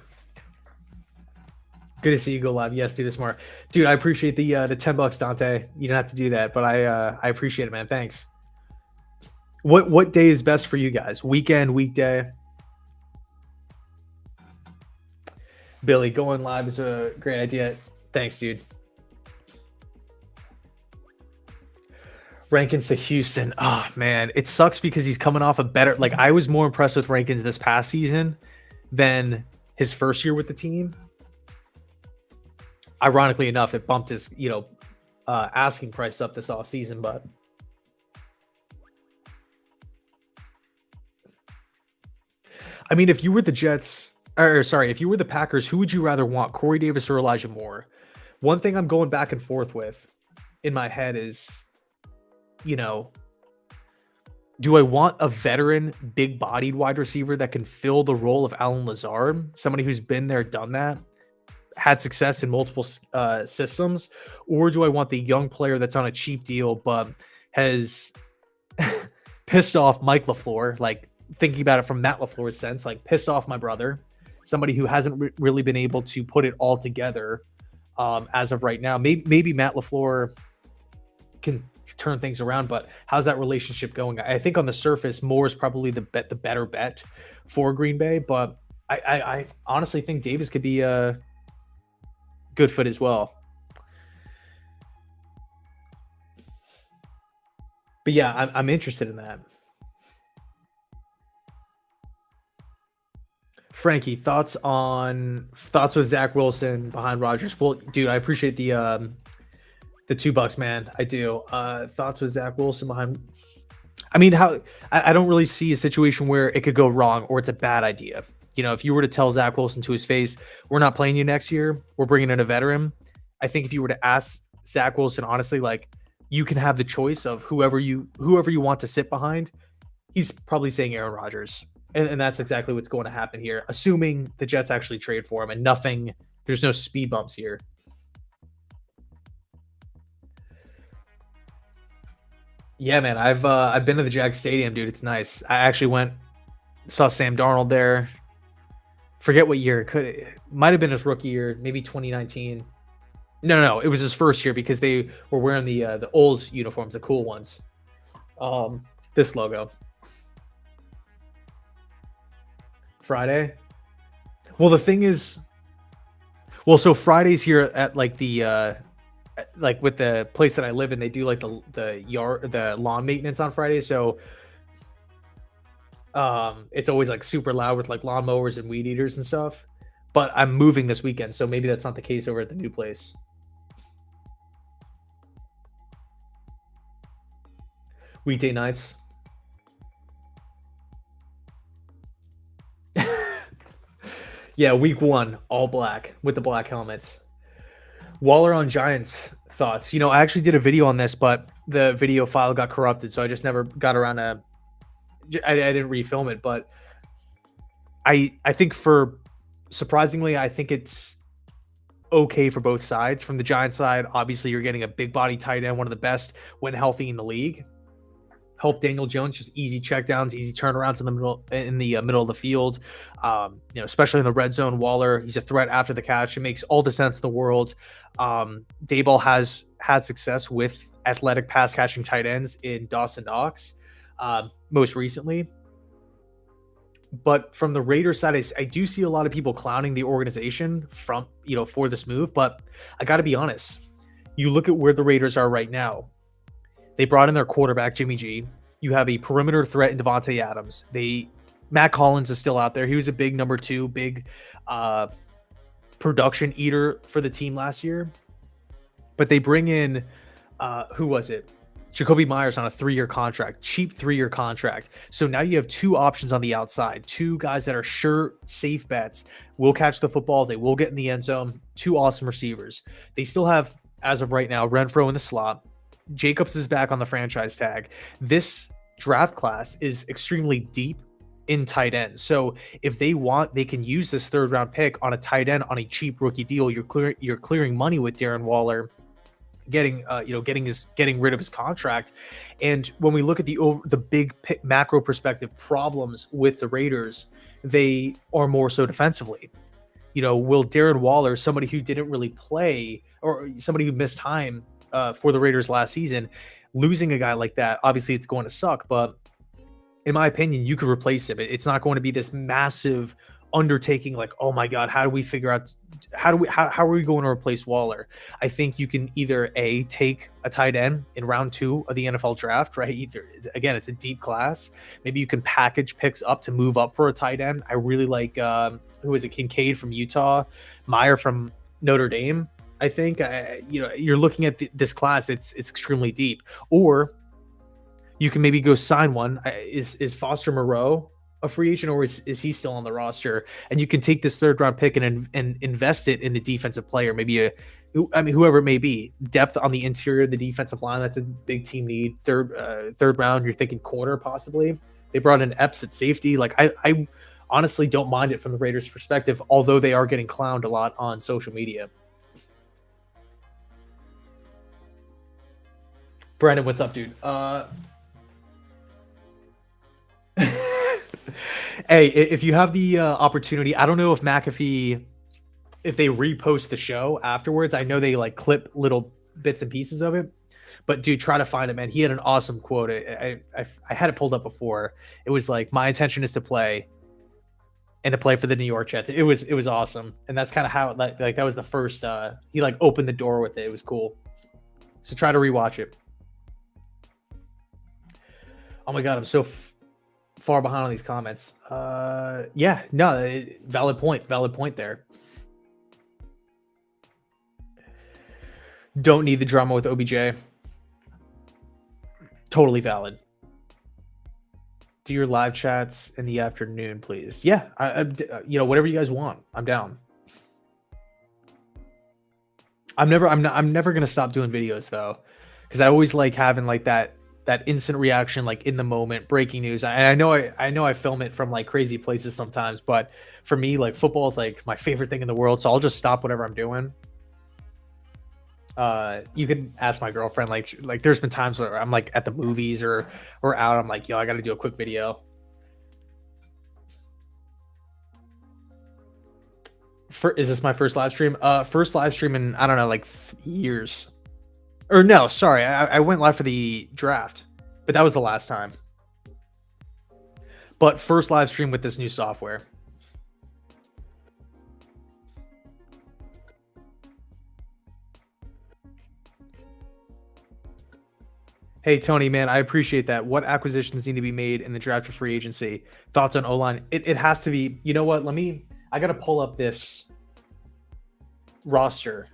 Good to see you go live. Yes, do this more. Dude, I appreciate the $10, Dante. You don't have to do that, but I appreciate it, man. Thanks. What day is best for you guys? Weekend, weekday? Billy, going live is a great idea. Thanks, dude. Rankins to Houston. Oh man, it sucks because he's coming off a better. Like I was more impressed with Rankins this past season than his first year with the team. Ironically enough, it bumped his asking price up this offseason, but I mean, if you were the Jets, or sorry, if you were the Packers, who would you rather want, Corey Davis or Elijah Moore? One thing I'm going back and forth with in my head is, do I want a veteran, big-bodied wide receiver that can fill the role of Allen Lazard, somebody who's been there, done that, had success in multiple systems, or do I want the young player that's on a cheap deal but has pissed off Mike LaFleur, like thinking about it from Matt LaFleur's sense, like pissed off my brother, somebody who hasn't really been able to put it all together as of right now. Maybe Matt LaFleur can turn things around, but how's that relationship going? I think on the surface, Moore is probably the better bet for Green Bay, but I honestly think Davis could be a good fit as well. But yeah, I'm interested in that. Frankie, thoughts with Zach Wilson behind Rodgers? Well, dude, I appreciate the $2, man. I do. Thoughts with Zach Wilson behind. I mean, I don't really see a situation where it could go wrong or it's a bad idea. If you were to tell Zach Wilson to his face, we're not playing you next year, we're bringing in a veteran. I think if you were to ask Zach Wilson, honestly, like you can have the choice of whoever you want to sit behind, he's probably saying Aaron Rodgers. And that's exactly what's going to happen here, assuming the Jets actually trade for him and there's no speed bumps here. Yeah, man, I've been to the Jag Stadium, dude. It's nice. I actually saw Sam Darnold there. Forget what year. It might have been his rookie year, maybe 2019. No, it was his first year because they were wearing the old uniforms, the cool ones. This logo. Friday. Well, the thing is, so Fridays here at like the like with the place that I live in, they do like the lawn maintenance on Fridays. So it's always like super loud with like lawnmowers and weed eaters and stuff. But I'm moving this weekend, so maybe that's not the case over at the new place. Weekday nights. Yeah, week 1, all black with the black helmets. Waller on Giants. thoughts. I actually did a video on this, but the video file got corrupted, so I just never got around to. I didn't refilm it, but I think surprisingly, I think it's okay for both sides. From the Giants side, obviously you're getting a big body tight end, one of the best when healthy in the league. Help Daniel Jones, just easy checkdowns, easy turnarounds in the middle of the field. Especially in the red zone. Waller, he's a threat after the catch. It makes all the sense in the world. Daboll has had success with athletic pass catching tight ends in Dawson Knox, most recently. But from the Raiders side, I do see a lot of people clowning the organization for this move. But I got to be honest, you look at where the Raiders are right now. They brought in their quarterback, Jimmy G. You have a perimeter threat in Devontae Adams. Matt Collins is still out there. He was a big number 2, big production eater for the team last year. But they bring in, who was it? Jacoby Myers on a 3-year contract, cheap 3-year contract. So now you have 2 options on the outside, 2 guys that are sure, safe bets, will catch the football, they will get in the end zone, 2 awesome receivers. They still have, as of right now, Renfro in the slot. Jacobs is back on the franchise tag. This draft class is extremely deep in tight ends. So if they want, they can use this 3rd round pick on a tight end on a cheap rookie deal. You're clearing money with Darren Waller, getting rid of his contract. And when we look at the big macro perspective problems with the Raiders, they are more so defensively. Will Darren Waller, somebody who didn't really play or somebody who missed time for the Raiders last season, losing a guy like that, obviously it's going to suck, but in my opinion, you could replace him. It's not going to be this massive undertaking like, oh my God, how do we figure out how are we going to replace Waller? I think you can either take a tight end in round 2 of the NFL draft, right? Again, it's a deep class. Maybe you can package picks up to move up for a tight end. I really like who is it? Kincaid from Utah, Meyer from Notre Dame. I think you're looking at this class. It's extremely deep. Or you can maybe go sign one. Is Foster Moreau a free agent, or is he still on the roster? And you can take this 3rd round pick and invest it in a defensive player, maybe whoever it may be. Depth on the interior of the defensive line, that's a big team need. Third round, you're thinking corner possibly. They brought in Epps at safety. Like I honestly don't mind it from the Raiders' perspective, although they are getting clowned a lot on social media. Brandon, what's up, dude? Hey, if you have the opportunity, I don't know if McAfee, if they repost the show afterwards. I know they clip little bits and pieces of it, but dude, try to find it, man. He had an awesome quote. I had it pulled up before. It was like, my intention is to play and to play for the New York Jets. It was awesome, and that's kind of how that was the first. He opened the door with it. It was cool. So try to rewatch it. Oh my God, I'm so far behind on these comments. Yeah, no, valid point there. Don't need the drama with OBJ. Totally valid. Do your live chats in the afternoon, please. Yeah, whatever you guys want, I'm down. I'm never gonna stop doing videos though, because I always like having that instant reaction, in the moment, breaking news. I know I film it from crazy places sometimes, but for me, football is my favorite thing in the world. So I'll just stop whatever I'm doing. You can ask my girlfriend, there's been times where I'm at the movies or out. I'm yo, I got to do a quick video. Is this my first live stream? First live stream in, I don't know, years. Or no, sorry, I went live for the draft, but that was the last time. But first live stream with this new software. Hey, Tony, man, I appreciate that. What acquisitions need to be made in the draft for free agency? Thoughts on O-line? It has to be, you know what? I got to pull up this roster.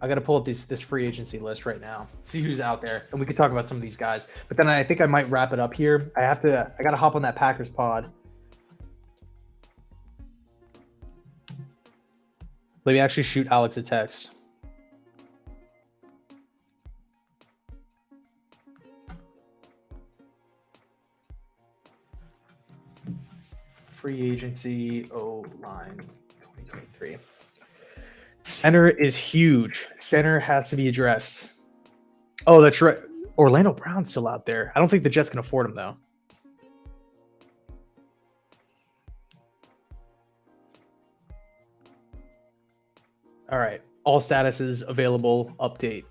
I got to pull up this free agency list right now, see who's out there, and we could talk about some of these guys. But then I think I might wrap it up here. I got to hop on that Packers pod. Let me actually shoot Alex a text. Free agency O-line 2023. Center is huge. Center has to be addressed. Oh, that's right. Orlando Brown's still out there. I don't think the Jets can afford him, though. All right. All statuses available. Update.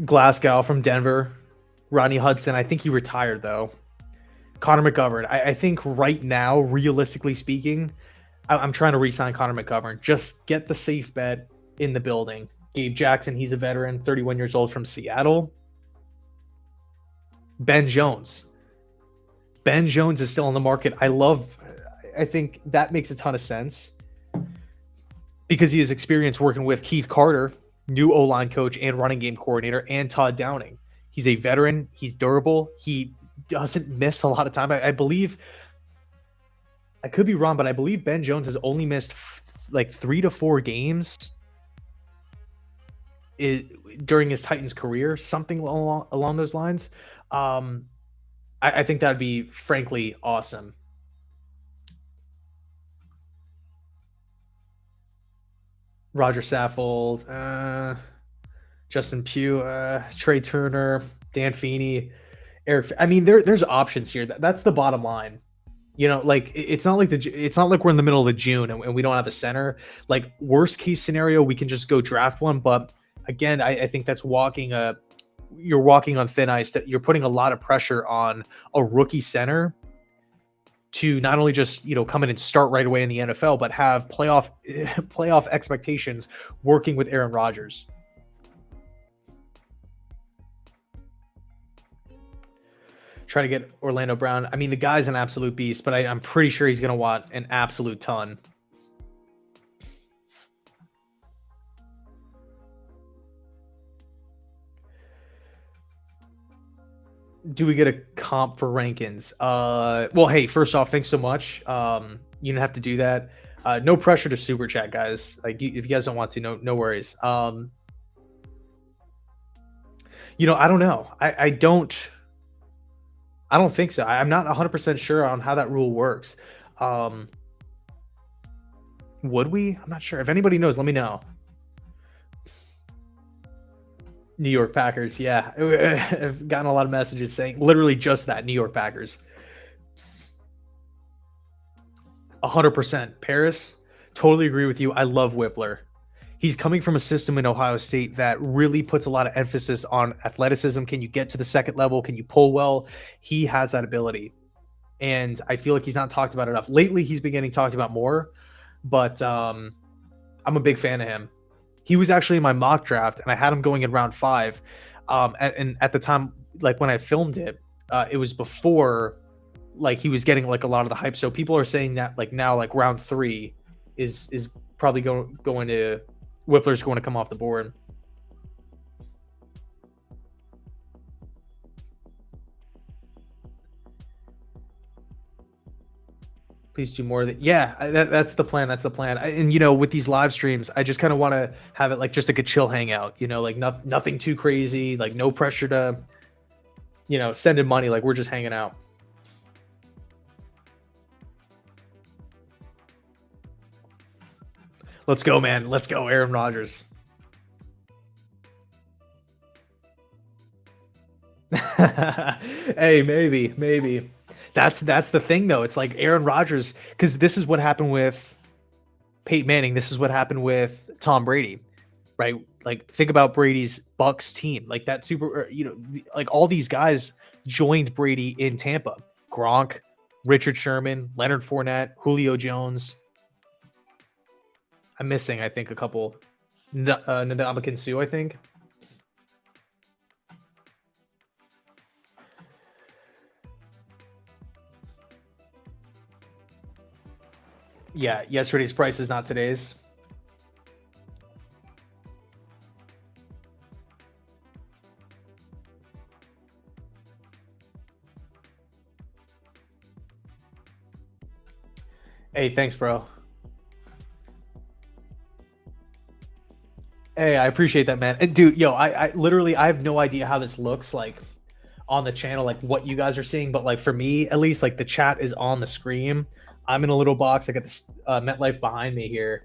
Glasgow from Denver. Rodney Hudson. I think he retired, though. Connor McGovern. I think right now, realistically speaking, I'm trying to re-sign Connor McGovern. Just get the safe bet in the building. Gabe Jackson, he's a veteran, 31 years old from Seattle. Ben Jones. Ben Jones is still on the market. I think that makes a ton of sense because he has experience working with Keith Carter, new O-line coach and running game coordinator, and Todd Downing. He's a veteran. He's durable. He doesn't miss a lot of time. I believe, I could be wrong, but I believe Ben Jones has only missed like 3 to 4 games during his Titans career, something along those lines. I think that'd be frankly awesome. Roger Saffold, Justin Pugh, Trey Turner, Dan Feeney, Eric. I mean, there's options here. That's the bottom line. You know, like it's not like we're in the middle of the June and we don't have a center. Like worst case scenario, we can just go draft one. But again, I think that's you're walking on thin ice. That you're putting a lot of pressure on a rookie center to not only just come in and start right away in the NFL, but have playoff expectations working with Aaron Rodgers. Try to get Orlando Brown. I mean, the guy's an absolute beast, but I'm pretty sure he's going to want an absolute ton. Do we get a comp for Rankins? Well, hey, first off, thanks so much. You don't have to do that. No pressure to super chat, guys. Like, if you guys don't want to, no worries. I don't know. I don't think so. I'm not 100% sure on how that rule works. Would we? I'm not sure. If anybody knows, let me know. New York Packers, yeah. I've gotten a lot of messages saying literally just that, New York Packers. 100%. Paris, totally agree with you. I love Whippler. He's coming from a system in Ohio State that really puts a lot of emphasis on athleticism. Can you get to the second level? Can you pull well? He has that ability. And I feel like he's not talked about enough. Lately, he's been getting talked about more, but I'm a big fan of him. He was actually in my mock draft, and I had him going in round 5. And at the time, like when I filmed it, it was before like he was getting like a lot of the hype. So people are saying that like now, like round 3 is probably going to Whippler's going to come off the board. Please do more of that. Yeah, that's the plan. That's the plan. And with these live streams, I just kind of want to have it like just like a chill hangout. Like nothing too crazy. Like no pressure to, send in money. Like we're just hanging out. Let's go, man. Let's go, Aaron Rodgers. Hey, maybe. That's the thing, though. It's like Aaron Rodgers, because this is what happened with Peyton Manning. This is what happened with Tom Brady, right? Like, think about Brady's Bucks team. Like that like all these guys joined Brady in Tampa. Gronk, Richard Sherman, Leonard Fournette, Julio Jones. I'm missing, I think, a couple. Ndamukong Suh, I think. Yeah, yesterday's price is not today's. Hey, thanks, bro. Hey, I appreciate that, man. And dude, yo, I literally I have no idea how this looks like on the channel, like what you guys are seeing, but like for me, at least, like the chat is on the screen. I'm in a little box. I got this MetLife behind me here.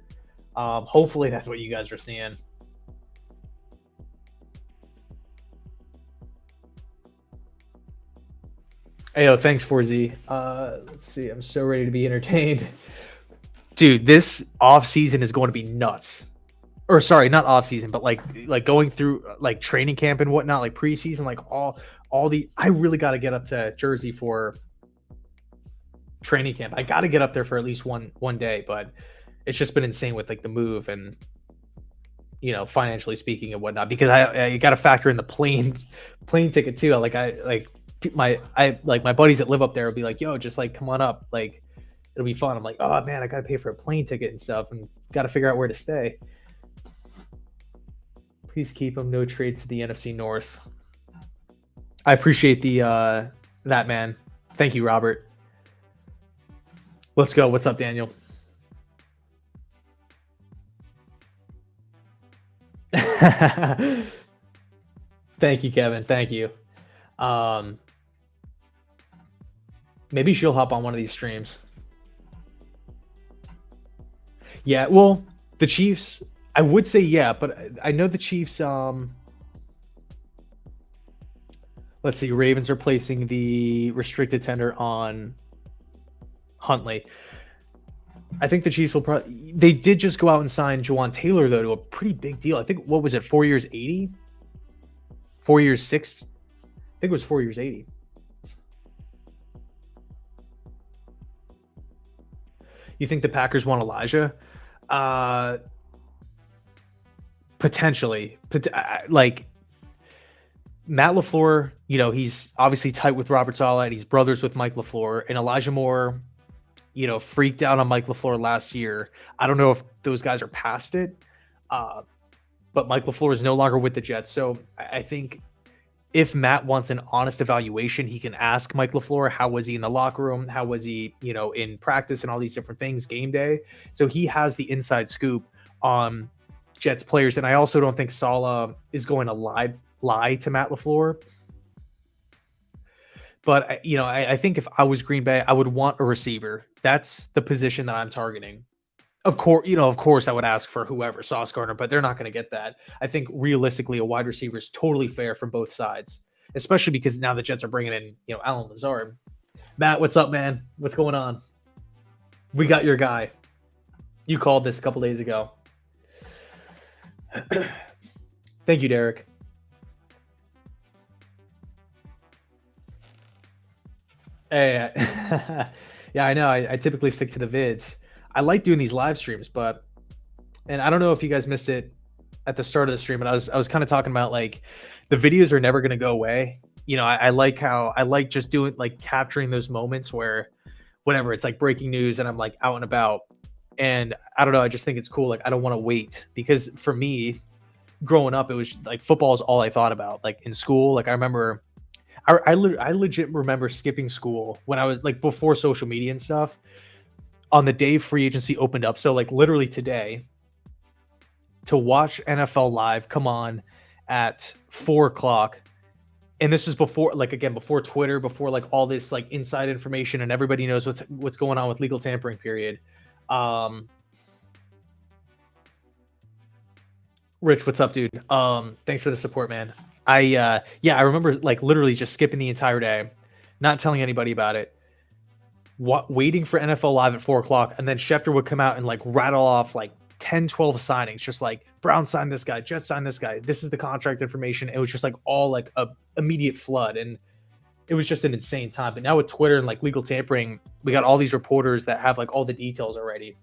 Hopefully that's what you guys are seeing. Hey, yo, thanks, 4Z. Let's see. I'm so ready to be entertained. Dude, this off season is going to be nuts. Or sorry, not off season, but like going through like training camp and whatnot, like preseason, like all the I really got to get up to Jersey for training camp. I got to get up there for at least one day, but it's just been insane with like the move and financially speaking and whatnot, because I got to factor in the plane ticket too. Like my buddies that live up there will be like, yo, just like come on up, like it'll be fun. I'm like, oh man, I got to pay for a plane ticket and stuff, and got to figure out where to stay. Please keep him. No trade to the NFC North. I appreciate the that, man. Thank you, Robert. Let's go. What's up, Daniel? Thank you, Kevin. Thank you. Um, Maybe she'll hop on one of these streams. Yeah, well, the Chiefs, I would say yeah, but I know the Chiefs. Let's see, Ravens are placing the restricted tender on Huntley. I think the Chiefs will probably. They did just go out and sign Jawan Taylor though to a pretty big deal. I think what was it? 4 years, 80. 4 years, six. I think it was 4 years, 80. You think the Packers want Elijah? Potentially, like Matt LaFleur. He's obviously tight with Robert Saleh, and he's brothers with Mike LaFleur. And Elijah Moore, freaked out on Mike LaFleur last year. I don't know if those guys are past it, but Mike LaFleur is no longer with the Jets. So I think if Matt wants an honest evaluation, he can ask Mike LaFleur, how was he in the locker room? How was he, in practice and all these different things, game day? So he has the inside scoop on Jets players. And I also don't think Saleh is going to lie to Matt LaFleur. But I think if I was Green Bay, I would want a receiver. That's the position that I'm targeting. Of course, I would ask for whoever, Sauce Gardner, but they're not going to get that. I think realistically, a wide receiver is totally fair from both sides, especially because now the Jets are bringing in, Allen Lazard. Matt, what's up, man? What's going on? We got your guy. You called this a couple days ago. Thank you, Derek. Hey, yeah, I know. I typically stick to the vids. I like doing these live streams, and I don't know if you guys missed it at the start of the stream, but I was kind of talking about like the videos are never going to go away. I like how I like just doing like capturing those moments where whatever, it's like breaking news and I'm like out and about, and I don't know, I just think it's cool. Like I don't want to wait, because for me growing up, it was like football is all I thought about. Like in school, like I remember I legit remember skipping school when I was like before social media and stuff, on the day free agency opened up. So like literally today, to watch NFL live come on at 4 o'clock. And this is before, like, again, before Twitter, before like all this like inside information and everybody knows what's going on with legal tampering period. Rich, what's up, dude? Thanks for the support, man. I remember like literally just skipping the entire day, not telling anybody about it, waiting for NFL Live at 4 o'clock, and then Schefter would come out and like rattle off like 10, 12 signings, just like Brown signed this guy, Jets signed this guy, this is the contract information. It was just like all like a immediate flood, and it was just an insane time. But now with Twitter and like legal tampering, we got all these reporters that have like all the details already.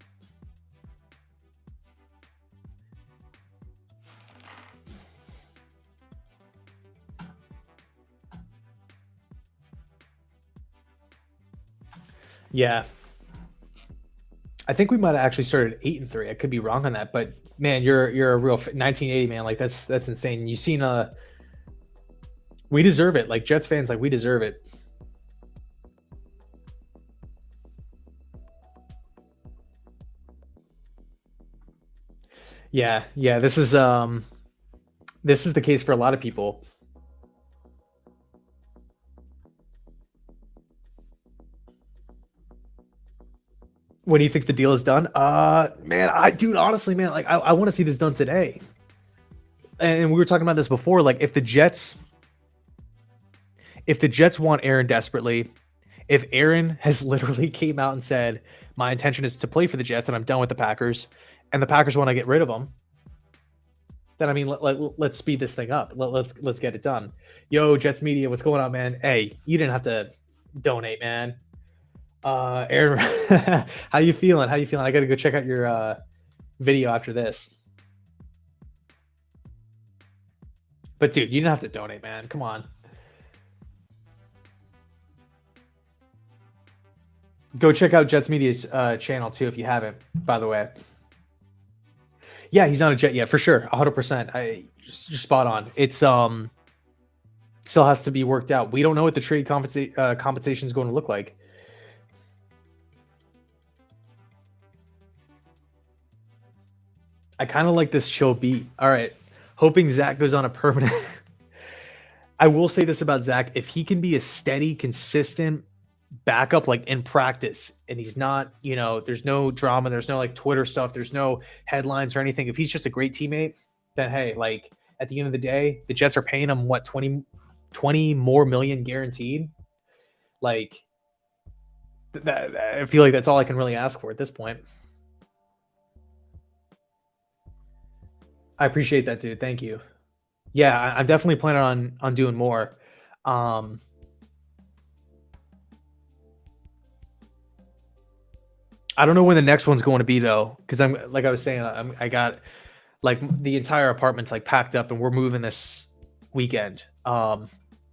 Yeah, I think we might have actually started 8-3. I could be wrong on that, but man, you're a real 1980 man. Like that's insane. You seen we deserve it. Like Jets fans, like we deserve it. Yeah, yeah. This is the case for a lot of people. When do you think the deal is done? Man, dude, honestly, man, like I want to see this done today. And we were talking about this before. Like, if the Jets want Aaron desperately, if Aaron has literally came out and said, "My intention is to play for the Jets, and I'm done with the Packers," and the Packers want to get rid of him, then I mean, let's speed this thing up. Let's get it done. Yo, Jets media, what's going on, man? Hey, you didn't have to donate, man. Aaron, how you feeling? How you feeling? I got to go check out your video after this. But dude, you didn't have to donate, man. Come on. Go check out Jets Media's channel too if you haven't. By the way, yeah, he's not a Jet yet for sure, 100%. You're spot on. It's still has to be worked out. We don't know what the trade compensation is going to look like. I kind of like this chill beat. All right, hoping Zach goes on a permanent. I will say this about Zach: if he can be a steady, consistent backup, like in practice, and he's not, there's no drama, there's no like Twitter stuff, there's no headlines or anything. If he's just a great teammate, then hey, like at the end of the day, the Jets are paying him what 20 more million guaranteed. Like that, I feel like that's all I can really ask for at this point. I appreciate that, dude. Thank you. Yeah, I'm definitely planning on doing more. Um, I don't know when the next one's going to be though, because I'm like I was saying, I got like the entire apartment's like packed up, and we're moving this weekend. So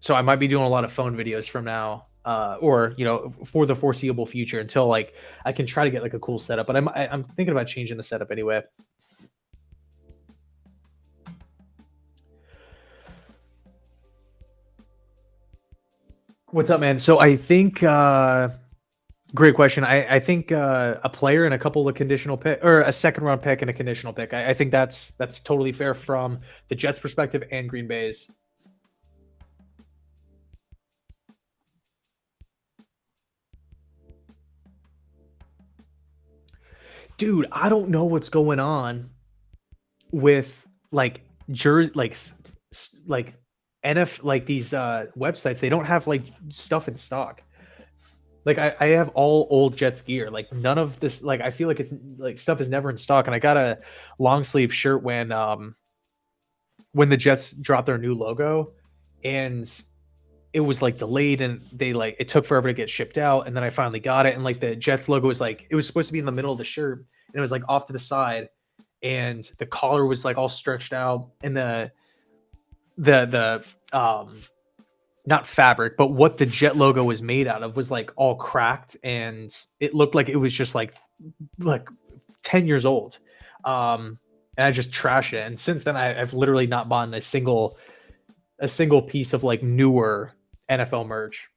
I might be doing a lot of phone videos from now, or for the foreseeable future until like I can try to get like a cool setup. But I'm thinking about changing the setup anyway. What's up, man? So I think great question. I think a player and a couple of conditional pick, or a second round pick and a conditional pick. I think that's totally fair from the Jets' perspective and Green Bay's. Dude, I don't know what's going on with like jersey, like NF, like these websites. They don't have like stuff in stock. Like I have all old Jets gear. Like none of this. Like I feel like it's like stuff is never in stock. And I got a long sleeve shirt when the Jets dropped their new logo, and it was like delayed, and they like it took forever to get shipped out, and then I finally got it, and like the Jets logo was like it was supposed to be in the middle of the shirt, and it was like off to the side, and the collar was like all stretched out, and the not fabric, but what the Jet logo was made out of was like all cracked, and it looked like it was just like 10 years old. And I just trashed it, and since then I've literally not bought a single piece of like newer NFL merch.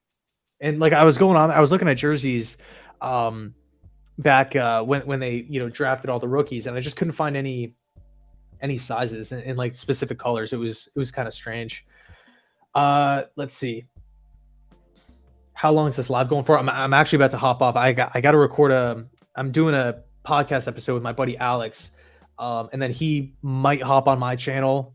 And like I was looking at jerseys um back when they drafted all the rookies, and I just couldn't find any sizes in like specific colors. It was kind of strange. Let's see. How long is this live going for? I'm actually about to hop off. I got to record I'm doing a podcast episode with my buddy Alex. And then he might hop on my channel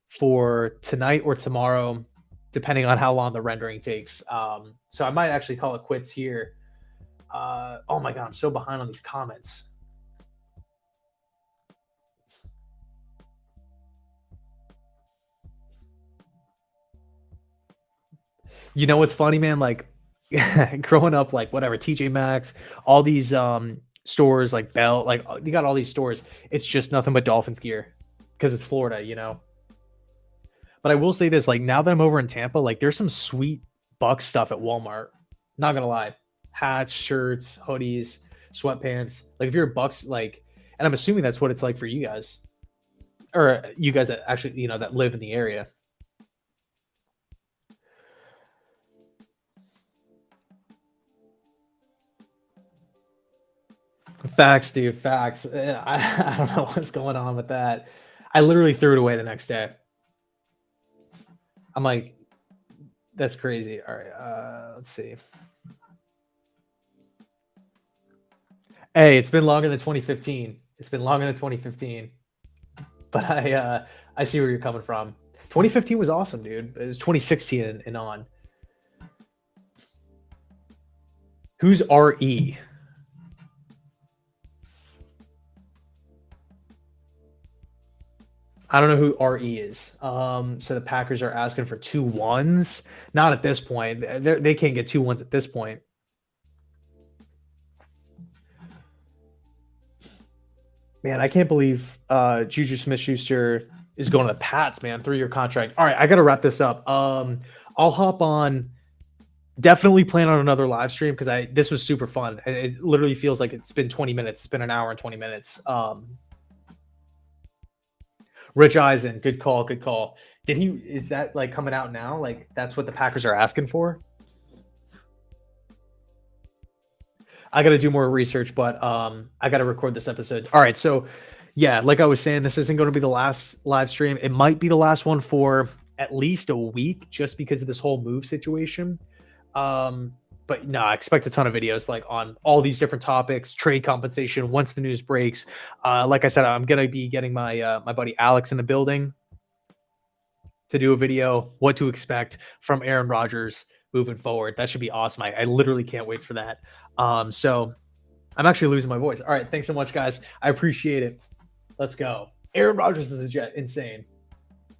for tonight or tomorrow, depending on how long the rendering takes. So I might actually call it quits here. Oh my god, I'm so behind on these comments. You know what's funny, man? Like growing up, like whatever, TJ Maxx, all these stores like Bell, like you got all these stores. It's just nothing but Dolphins gear because it's Florida. But I will say this, like now that I'm over in Tampa, like there's some sweet Buck stuff at Walmart. Not gonna lie, hats, shirts, hoodies, sweatpants. Like if you're a Bucks, like, and I'm assuming that's what it's like for you guys, or you guys that actually that live in the area. Facts, dude. Facts. I don't know what's going on with that. I literally threw it away the next day. I'm like, that's crazy. All right, let's see. Hey, it's been longer than 2015. It's been longer than 2015. But I see where you're coming from. 2015 was awesome, dude. It was 2016 and on. Who's RE? I don't know who RE is. So the Packers are asking for 2 1s. Not at this point. They can't get 2 1s at this point. Man, I can't believe Juju Smith-Schuster is going to the Pats, man. 3-year contract. All right, I got to wrap this up. I'll hop on. Definitely plan on another live stream because this was super fun. And it literally feels like it's been 20 minutes. It's been an hour and 20 minutes. Rich Eisen, good call, good call. Is that like coming out now? Like that's what the Packers are asking for? I got to do more research, but I got to record this episode. All right, so yeah, like I was saying, this isn't going to be the last live stream. It might be the last one for at least a week, just because of this whole move situation. But no, I expect a ton of videos like on all these different topics, trade compensation. Once the news breaks, like I said, I'm gonna be getting my my buddy Alex in the building to do a video, what to expect from Aaron Rodgers moving forward. That should be awesome. I literally can't wait for that. So I'm actually losing my voice. All right, thanks so much, guys. I appreciate it. Let's go. Aaron Rodgers is a jet, insane.